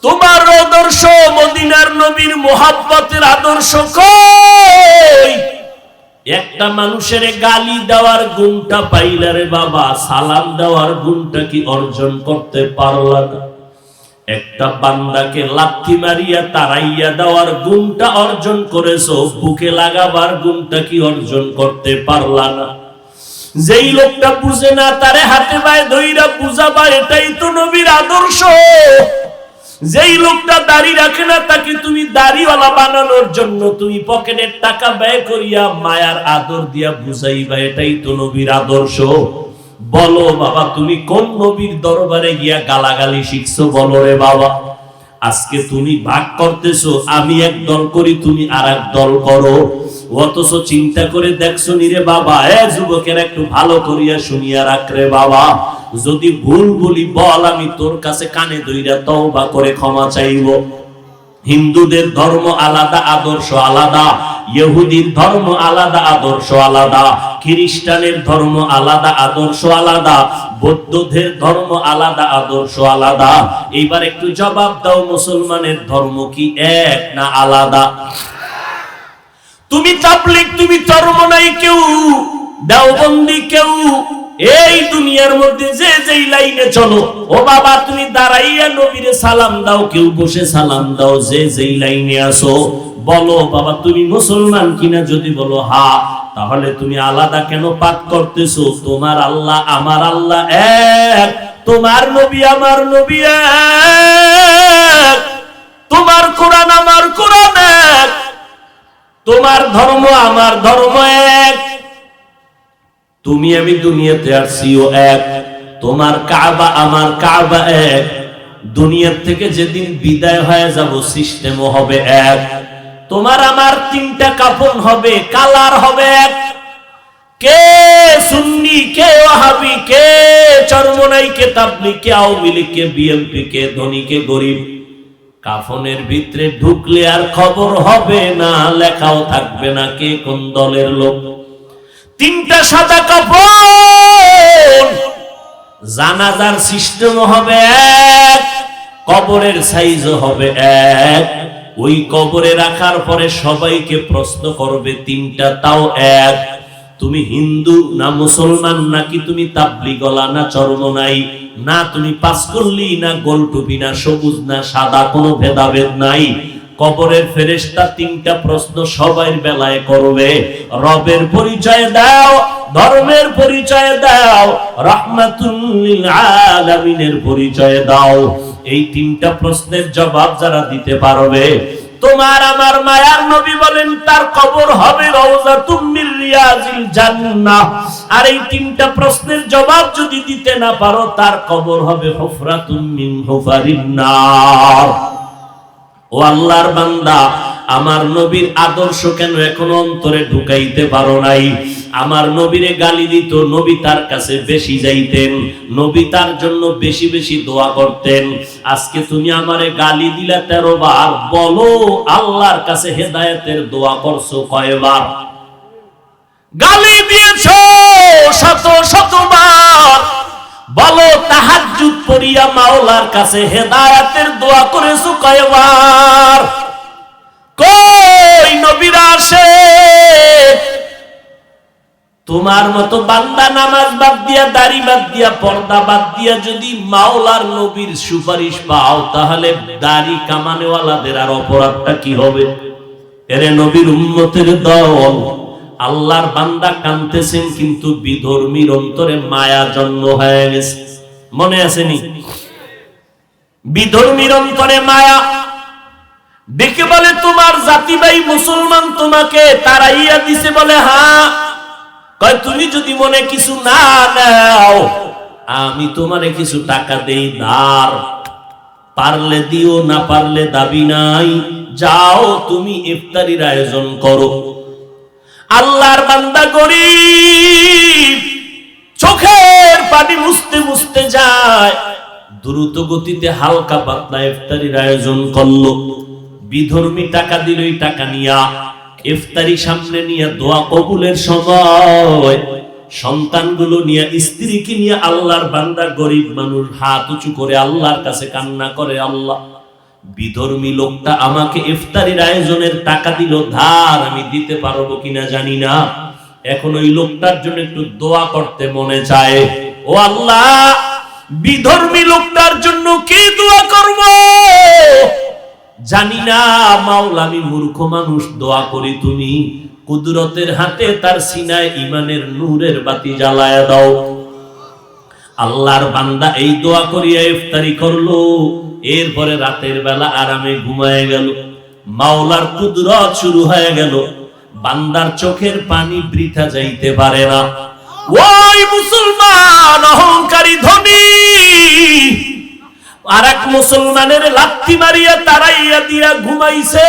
তোমার আদর্শ মদিনার নবীর মুহাব্বতের আদর্শ কই? একটা মানুষের গালি দেওয়ার গুণটা পাইলা রে বাবা, সালাম দেওয়ার গুণটা কি অর্জন করতে পারলা না? একটা বান্দাকে লাথি মারিয়া তাড়াইয়া দেওয়ার গুণটা অর্জন করেছো, বুকে লাগাবার গুণটা কি অর্জন করতে পারলা না? যেই লোকটা বুঝে না তারে হাতে পায়ে ধইরা বুঝাবা, এটাই তো নবীর আদর্শ। যেই লোকটা দাড়ি রাখে না তাকে তুমি দাড়িওয়ালা বানানোর জন্য তুমি পকেটের টাকা ব্যয় করিয়া মায়ার আদর দিয়া বুঝাইবা, এটাই তো নবীর আদর্শ। বলো বাবা, তুমি কোন নবীর দরবারে গিয়া গালাগালি শিখছো? বলো রে বাবা। আজকে তুমি ভাগ করতেছো, আমি এক দল করি, তুমি আর এক দল করো, অথচ চিন্তা করে দেখছো নি রে বাবা? যুবকের একটু ভালো করিয়া শুনিয়া রাখ রে বাবা, যদি ভুল বলি বল, আমি তোর কাছে কানে ধইরা তওবা করে ক্ষমা চাইব। হিন্দুদের ধর্ম আলাদা, আদর্শ আলাদা, ইহুদির ধর্ম আলাদা, আদর্শ আলাদা, খ্রিস্টানের ধর্ম আলাদা, আদর্শ আলাদা, বৌদ্ধদের ধর্ম আলাদা, আদর্শ আলাদা। এইবার একটু জবাব দাও, মুসলমানের ধর্ম কি এক না আলাদা? তুমি তাবলীগ, তুমি চরমনাই কেউ, দেওবন্দি কেউ, এই দুনিয়ার মধ্যে যে যেই লাইনে চলো, ও বাবা তুমি দাঁড়াইয়া নবীরে সালাম দাও, কেউ বসে সালাম দাও, যে যেই লাইনে আসো। বলো বাবা তুমি মুসলমান কিনা? যদি বলো হা, তাহলে তুমি আলাদা কেন পাঠ করতেছো? তোমার আল্লাহ আমার আল্লাহ এক, তোমার নবী আমার নবী এক, তোমার কোরআন আমার কোরআন এক, তোমার ধর্ম আমার ধর্ম এক, তুমি আমি দুনিয়াতে আসছিও এক, তোমার কাবা আমার কাবা এক, দুনিয়ার থেকে যেদিন বিদায় হয়ে যাব সিস্টেমও হবে এক, তোমার আমার তিনটা কাফন হবে, কালার হবে এক, কে সুন্নি, কে ওয়াহাবি, কে চরমনাই, কে তাবলীগ, কে আওয়ামী লীগ, কে বিএনপি, কে ধনী, কে গরিব। কাফনের ভিতরে ঢুকলে আর খবর হবে না, লেখাও থাকবে না কে কোন দলের লোক। তিনটা সাদা কাফন, জানাজার সিস্টেম হবে এক, কবরের সাইজও হবে এক, ওই কবরে রাখার পরে সবাইকে প্রশ্ন করবে তিনটা, তাও এক। তুমি হিন্দু না মুসলমান, নাকি তুমি তাবলীগওয়ালা না চরমনাই, না তুমি পাঁচকল্লি না গোলটুপি না সবুজ না সাদা, কোনো ভেদাভেদ নাই। কবরের ফেরেশতা তিনটা প্রশ্ন সবার বেলায় করবে, রবের পরিচয় দাও, ধর্মের পরিচয় দাও, রাহমাতুল লিল আলামিনের পরিচয় দাও। এই তিনটা প্রশ্নের জবাব যারা দিতে পারবে, তোমার আমার মায়ার নবী বলেন তার কবর হবে রাউযাতুম মির রিয়াজিল জান্নাহ। আর এই তিনটা প্রশ্নের জবাব যদি দিতে না পারো, তার কবর হবে হুফরাতুম মিন হুফারিন নার। ও আল্লাহর বান্দা, আমার নবীর আদর্শ কেন এখনো অন্তরে ঢুকাইতে পারো নাই? আমার নবীরে গালি দিত, নবী তার কাছে বেশি যাইতেন, নবী তার জন্য বেশি বেশি দোয়া করতেন। আজকে তুমি আমারে গালি দিলা 13 বার, বলো আল্লাহর কাছে হেদায়েতের দোয়া করছো কয়বার? গালি দিয়েছো শত শতবার। বলো তাহাজ্জুদ পড়িয়া মাওলার কাছে হেদায়েতের দোয়া করেছো কয়বার? কই নবীরা আসে? তোমার মতো বান্দা নামাজ বাদ দিয়া, দাড়ি বাদ দিয়া, পর্দা বাদ দিয়া যদি মাওলার নবীর সুপারিশ পাও, তাহলে দাড়ি কামানেওয়ালাদের আর অপরাধটা কি হবে? এরে নবীর উম্মতের দল, আল্লাহর বান্দা কাঁদতেছেন, কিন্তু বিধর্মীর অন্তরে মায়া জন্ম হয়ে গেছে। মনে আসেনি? বিধর্মীর অন্তরে মায়া। দেখে বলে তোমার জাতি ভাই মুসলমান তোমাকে তাড়াইয়া দিছে। বলে হ্যাঁ। কয় তুমি যদি মনে কিছু না নাও, আমি তোমারে কিছু টাকা দেই ধার, পারলে দিও, না পারলে দাবি নাই, যাও তুমি ইফতারির আয়োজন করো। আল্লাহর বান্দা গরিব, চোখের পানি মুছতে মুছতে যায়, দ্রুত গতিতে হালকা পাতলা ইফতারির আয়োজন করলো। বিধর্মী টাকা দিল, এই টাকা নিয়া ইফতারি সামনে নিয়ে দোয়া কবুলের সময় সন্তানগুলো নিয়ে, স্ত্রীকে নিয়ে আল্লাহর বান্দা গরিব মানুষ হাত উঁচু করে আল্লাহর কাছে কান্না করে, আল্লাহ বিধর্মী লোকটা আমাকে ইফতারির আয়োজনের টাকা দিল ধার, আমি দিতে পারবো কিনা জানি না, এখন ওই লোকটার জন্য একটু দোয়া করতে মনে চায়। ও আল্লাহ, বিধর্মী লোকটার জন্য কি দোয়া করব জানি না। মাওলা আমি মূর্খ মানুষ, দোয়া করি তুমি কুদরতের হাতে তার সিনায় ইমানের নূরের বাতি জ্বালায়া দাও। আল্লাহর বান্দা এই দোয়া করিয়া ইফতারি করলো। এরপরে রাতের বেলা আরামে ঘুমায় গেল। মাওলার কুদরত শুরু হয়ে গেল। বান্দার চোখের পানি বৃথা যাইতে পারে না। ওই মুসলমান অহংকারী ধনী আরেক মুসলমানের লাথি মারিয়া তাড়াইয়া দিয়া ঘুমাইছে।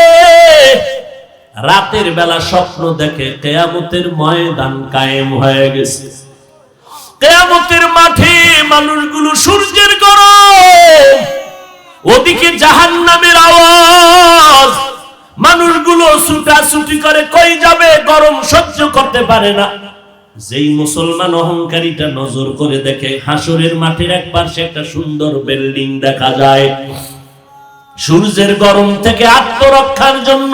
রাতের বেলা স্বপ্ন দেখে কিয়ামতের ময়দান কায়েম হয়ে গেছে। কিয়ামতের মাঠে মানুষগুলো সূর্যের গরম, ওদিকে জাহান্নামের আওয়াজ, মানুষগুলো ছুটাছুটি করে, কই যাবে, গরম সহ্য করতে পারে না। যেই মুসলমান অহংকারীটা নজর করে দেখে হাসরের মাঠের এক পাশে একটা সুন্দর বিল্ডিং দেখা যায়। সূর্যের গরম থেকে আত্মরক্ষার জন্য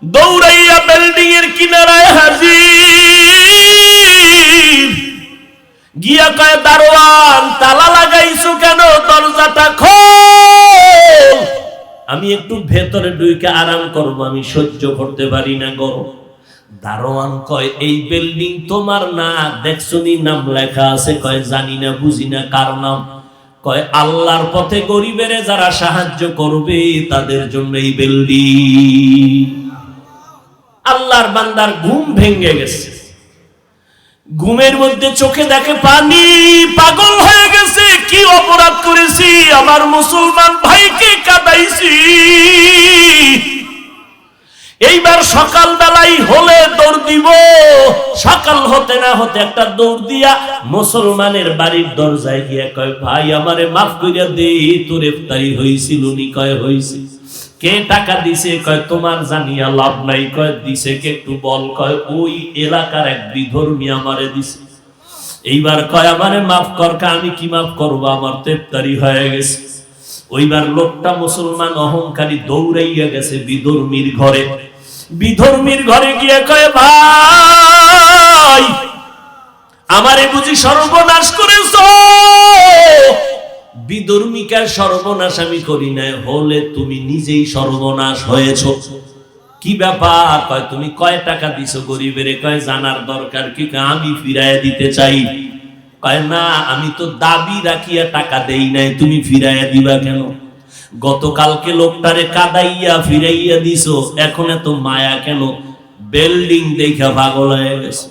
দৌড়াইয়া বিল্ডিং এর কিনারায় হাজির। গিয়া কয়, দারোয়ান তালা লাগাইছো কেন, দরজাটা খোল, আমি একটু ভেতরে ঢুকে আরাম করব, আমি সহ্য করতে পারি না গরম। দারোয়ান কয়, এই বিল্ডিং তোমার না, দেখছনি নাম লেখা আছে? কয়, জানি না, বুঝি না, কার নাম? কয়, আল্লাহর পথে গরিবেরে যারা সাহায্য করবে তাদের জন্য এই বিল্ডিং। আল্লাহর বান্দার ঘুম ভেঙে গেছে। ঘুমের মধ্যে চোখে দেখে পানি, পাগল হয়ে গেছে। কি অপরাধ করেছি, আমার মুসলমান ভাইকে কাঁদাইছি। এইবার সকাল বেলাই হলে দৌড় দিব। সকাল হতে না হতে একটা দৌড় দিয়া মুসলমানের বাড়ির দরজায় গিয়া কয়, ভাই আমারে মাফ কইরা দে, তোর ইফতারি হইছিল নি? কয়, হইছে। কে টাকা দিছে? কয়, তোমার জানিয়া লাভ নাই। কয়, দিছে কে একটু বল? কয়, ওই এলাকার এক বিধর্মী আমারে দিছে। এইবার কয়, আমারে মাফ কর। আমি কি মাফ করবো, আমার তো ইফতারি হয়ে গেছে। ওইবার লোকটা মুসলমান অহংকারী দৌড়াইয়া গেছে বিধর্মীর ঘরে। বিধর্মীর ঘরে গিয়ে কয়, ভাই আমারে বুঝি সর্বনাশ করেছ? বিধর্মীকার সর্বনাশ আমি করি নাই, হলে তুমি নিজেই সর্বনাশ হয়েছ। কি ব্যাপার? কয়, তুমি কয় টাকা দিছো গরিবের? কয়, জানার দরকার কি? আমি ফিরাইয়া দিতে চাই। কয়, না, আমি তো দাবি রাখিয়া টাকা দেই নাই, তুমি ফিরাইয়া দিবা কেন? গতকালকে লোকটারে কাদাইয়া ফিরাইয়া দিছো, এখন এত মায়া কেন? বিল্ডিং দেখা পাগল হয়ে গেছে।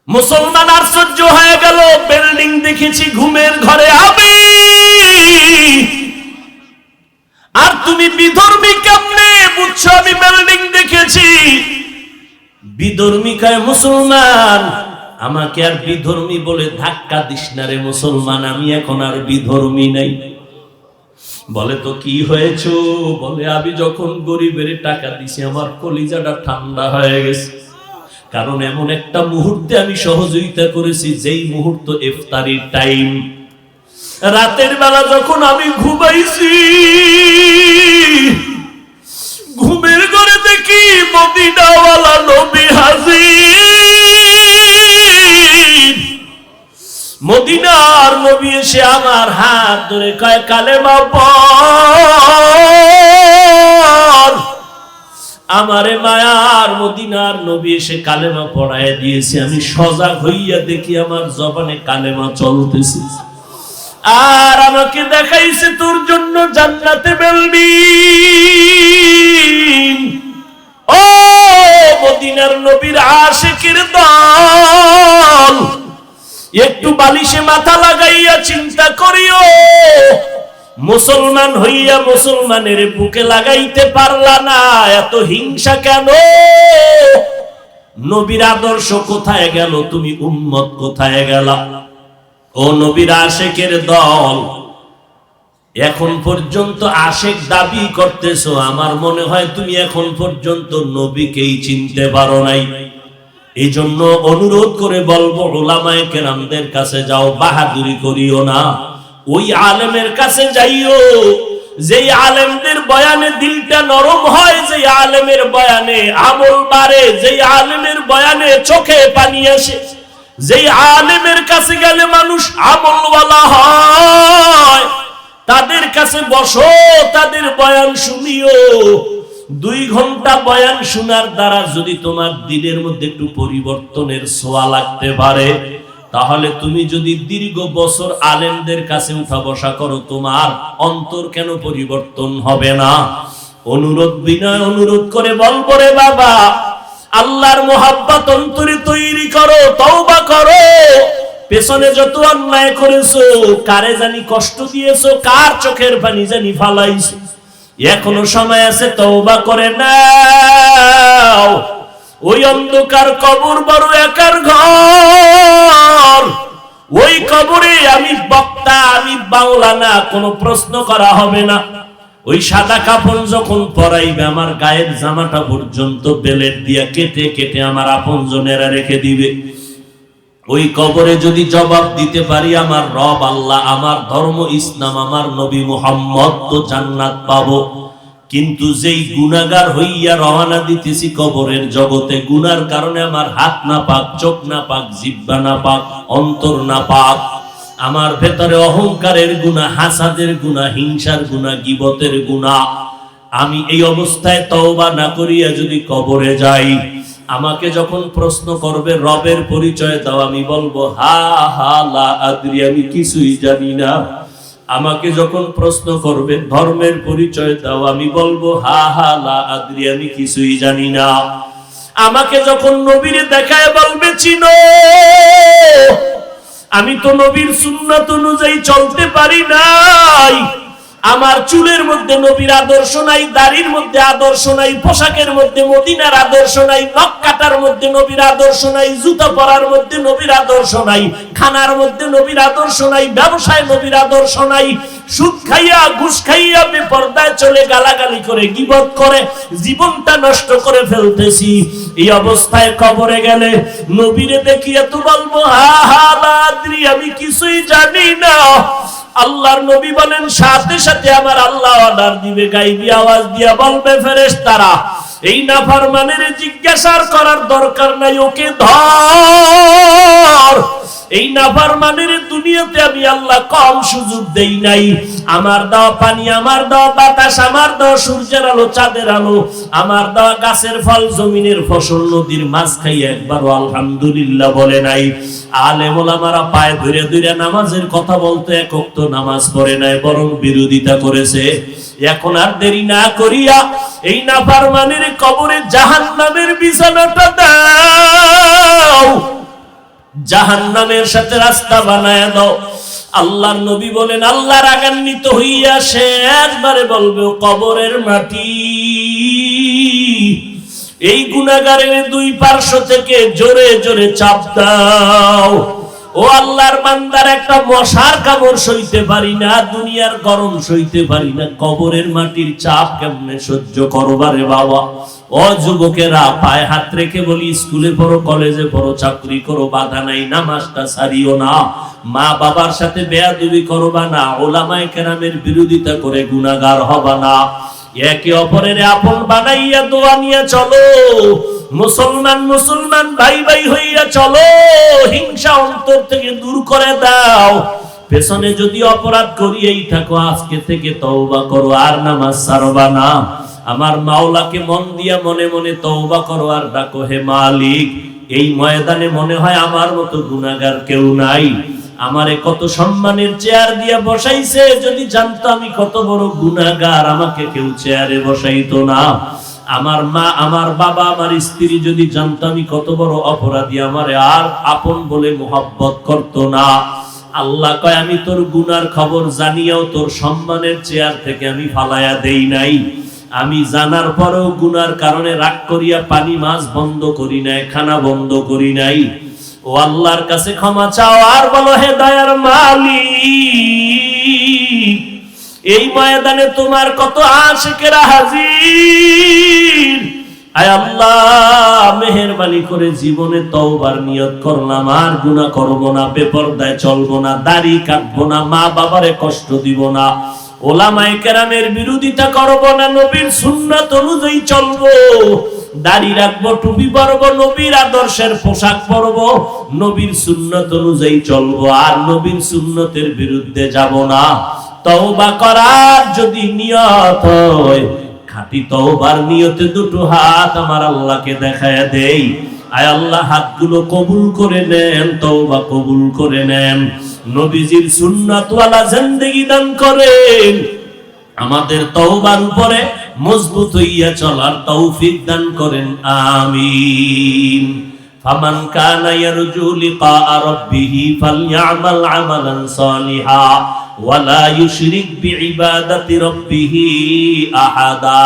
মুসলমান আশ্চর্য হয়ে গেল, বিল্ডিং দেখেছি ঘুমের ঘরে আমি, আর তুমি বিধর্মী মুসলমান, আমাকে আর বিধর্মী বলে ধাক্কা দিস না রে মুসলমান, আমি এখন আর বিধর্মী নাই। বলে তো কি হয়েছে? বলে আমি যখন গরিবের টাকা দিছি আমার কলিজাটা ঠান্ডা হয়ে গেছে, কারণ এমন একটা মুহূর্তে আমি সহযোগিতা করেছি যেই মুহূর্ত ইফতারির টাইম। রাতের বেলা যখন আমি ঘুমাইছি, ঘুমের ঘরে দেখি মদিনাওয়ালা নবী হাজির। মদিনার নবী এসে আমার হাত ধরে কয় কালেমা পড়। আমারে মায়ার মদিনার নবী এসে কালেমা পড়ায় দিয়েছে। আমি সজাগ হইয়া দেখি আমার জবানে কালেমা চলতেছে, আর আমাকে দেখাইছে তোর জন্য জান্নাতে বিল্ডিং। ও মদিনার নবীর আশিকের দল, একটু বালিশে মাথা লাগাইয়া চিন্তা করিও, মুসলমান হইয়া মুসলমানের বুকে লাগাইতে পারলা না, এত হিংসা কেন? নবীর আদর্শ কোথায় গেল? তুমি উম্মত কোথায় গেলা? ও নবীর আশিকের দল, এখন পর্যন্ত আশিক দাবি করতেছো, আমার মনে হয় তুমি এখন পর্যন্ত নবীকেই চিনতে পারো নাই। এই জন্য অনুরোধ করে বলবো, উলামায়ে কেরামদের কাছে যাও, বাহাদুরি করিও না। ওই আলেমের কাছে যাইও যেই আলেমদের বয়ানে দিলটা নরম হয়, যেই আলেমের বয়ানে আমল বাড়ে, যেই আলেমের বয়ানে চোখে পানি আসে, যেই আলেমের কাছে গেলে মানুষ আমলওয়ালা হয়, তাদের কাছে বসো, তাদের বয়ান শুনিও। 2 ঘন্টা বয়ান শোনার দ্বারা যদি তোমার দিনের মধ্যে একটু পরিবর্তনের ছোঁয়া লাগতে পারে, তাহলে তুমি যদি দীর্ঘ বছর আলেমদের কাছে উঠা বসা করো, তোমার অন্তর কেন পরিবর্তন হবে না? অনুরোধ বিনয় অনুরোধ করে বলবো রে বাবা, আল্লাহর মোহাব্বত অন্তরে তৈরি করো, তওবা করো। পেছনে যত অন্যায় করেছো, কারে জানি কষ্ট দিয়েছো, কার চোখের পানি জানি ফালাইছো, এখনো সময় আছে, তওবা করে নাও। ওই অন্ধকার কবর বড় একার ঘর, ওই কবরে আমি বক্তা, আমি মাওলানা, কোনো প্রশ্ন করা হবে না। ওই সাদা কাপড় যখন পরাইবে, আমার গায়ের জামাটা পর্যন্ত বেলেট দিয়া কেটে কেটে আমার আপনজনেরা রেখে দিবে। ওই কবরে যদি জবাব দিতে পারি আমার রব আল্লাহ, আমার ধর্ম ইসলাম, আমার নবী মুহাম্মদ, তো জান্নাত পাবো। কিন্তু যেই গুনাহগার হইয়া রওনা দিতেছি কবরের জগতে, গুনার কারণে আমার হাত না পাক, চোখ না পাক, জিহ্বা না পাক, অন্তর না পাক, আমার ভেতরে অহংকারের গুনাহ, হাসাদের গুনাহ, হিংসার গুনাহ, গীবতের গুনাহ, আমি এই অবস্থায় তওবা না করিয়া যদি কবরে যাই, আমাকে যখন প্রশ্ন করবে রবের পরিচয় দাও, আমি বলবো হা হা লা আদরি, আমি কিছুই জানি না। আমাকে যখন প্রশ্ন করবে ধর্মের পরিচয় দাও, আমি বলবো হা হা লা আদরি, আমি কিছুই জানি না। আমাকে যখন নবীরে দেখায় বলবে চিনো, আমি তো নবীর সুন্নাত অনুযায়ী চলতে পারি নাই, আমার চুলের মধ্যে নবীর আদর্শ নাই, দাড়ির মধ্যে আদর্শ নাই, পোশাকের মধ্যে মদিনার আদর্শ নাই, নখ কাটার মধ্যে নবীর আদর্শ নাই, জুতা পরার মধ্যে নবীর আদর্শ নাই, খানার মধ্যে নবীর আদর্শ নাই, ব্যবসায় নবীর আদর্শ নাই, সুদ খাইয়া ঘুষ খাইয়া বেপরদায় চলে গালাগালি করে গীবত করে জীবনটা নষ্ট করে ফেলতেছি। এই অবস্থায় কবরে গেলে নবীরে দেখিয়ে তো বলবো হা হা লা আদরি, আমি কিছুই জানি না। আল্লাহর নবী বলেন সাথে সাথে আমার আল্লাহ অর্ডার দিবে, গাইবি আওয়াজ দিয়া বলবে ফেরেশতারা, এই নাফরমানের জিজ্ঞাসা করার দরকার নাই, ওকে ধর। এই নাফরমানের দুনিয়াতে আমি আল্লাহ কম সুযোগ দেই নাই। আমার দেওয়া পানি, আমার দেওয়া বাতাস, আমার দেওয়া সূর্যের আলো, চাঁদের আলো, আমার দেওয়া গাছের ফল, জমিনের ফসল, নদীর মাছ খাইয়া একবারও আলহামদুলিল্লাহ বলে নাই। আলেম ওলামারা পায়ে ধরে ধরে নামাজের কথা বলতে, এক ওয়াক্ত নামাজ পড়ে নাই, বরং বিরোধিতা করেছে। এখন আর দেরি না করিয়া এই নাফরমানের কবরে জাহান্নামের বিছানাটা দাও, জাহান্নামের সাথে রাস্তা বানায় দাও। আল্লাহর নবী বলেন আল্লাহ রাগান্বিত হইয়া শেষবারে বলবে কবরের মাটি, এই গুনাহগারের দুই পার্শ্ব থেকে জোরে জোরে চাপ দাও। ও আল্লাহর বান্দার একটা মশার কামড় সইতে পারি না, দুনিয়ার গরম সইতে পারি না, কবরের মাটির চাপ কেমনে সহ্য করবারে বাবা। ও যুবকেরা, পায়ে হাত রেখে বলি, স্কুলে পড়ো, কলেজে পড়ো, চাকরি করো, বাধা নাই, নামাজটা ছাড়িও না, মা বাবার সাথে বেয়াদবি করবা না, ওলামায়ে কেরামের বিরোধিতা করে গুনাহগার হবা না, একে অপরের আপন বানাইয়া দোয়া নিয়ে চলো, মুসলমান মুসলমান ভাই ভাই হইয়া চলো, হিংসা অন্তর থেকে দূর করে দাও। পেছনে যদি অপরাধ করিয়েই থাকো, আজকে থেকে তওবা করো, আর নামাজ ছাড়বা না। আমার মাওলাকে মন দিয়া মনে মনে তওবা করো আর ডাকো, হে মালিক, এই ময়দানে মনে হয় আমার মতো গুনাহগার কেউ নাই, আমারে কত সম্মানের চেয়ার দিয়া বসাইছে, যদি জানতো আমি কত বড় গুনাহগার, আমাকে কেউ চেয়ারে বসাইতো না। আমার মা, আমার বাবা, আমার স্ত্রী যদি জানতো আমি কত বড় অপরাধী, আমারে আর আপন বলে মোহাব্বত করতো না। আল্লাহ কয়, আমি তোর গুনার খবর জানিয়াও তোর সম্মানের চেয়ার থেকে আমি ফালায়া দেই নাই। আমি জানার পরেও গুনার কারণে রাগ করিয়া পানি মাছ বন্ধ করি নাই, খানা বন্ধ করি নাই। ও আল্লাহর কাছে ক্ষমা চাও আর বলো, হে দয়ার মালিক, এই ময়দানে তোমার কত আশিকেরা হাজির, আয় আল্লাহ মেহেরবানি করে জীবনে তওবার নিয়ত করলাম, আর গুনাহ করব না, বেপরদায় চলবো না, দাড়ি কাটবো না, মা বাবারে কষ্ট দিব না, ওলামায়ে কেরামের বিরোধিতা করব না, নবীর সুন্নাত অনুযায়ী চলবো, দাড়ি রাখবো, টুপি পরবো, নবীর আদর্শের পোশাক পরবো, নবীর সুন্নাত অনুযায়ী চলবো, আর নবীর সুন্নতের বিরুদ্ধে যাব না। তওবা করার যদি নিয়ত হয়, খাঁটি তওবার নিয়তে দুটো হাত আমার আল্লাহকে দেখায়া দেই। আয় আল্লাহ, হাতগুলো কবুল করে নেন, তওবা কবুল করে নেন, নবীজির সুন্নাতওয়ালা জিন্দেগি দান করেন, আমাদের তওবার উপরে মজবুত হইয়া চলার তৌফিক দান করেন, আমিন। ফামান কানা ইয়ারজু লিকা রাব্বিহি ফালইআমাল আমালান সালিহা ওয়ালা ইউশরিক বিইবাদাতি রাব্বিহি আহাদা।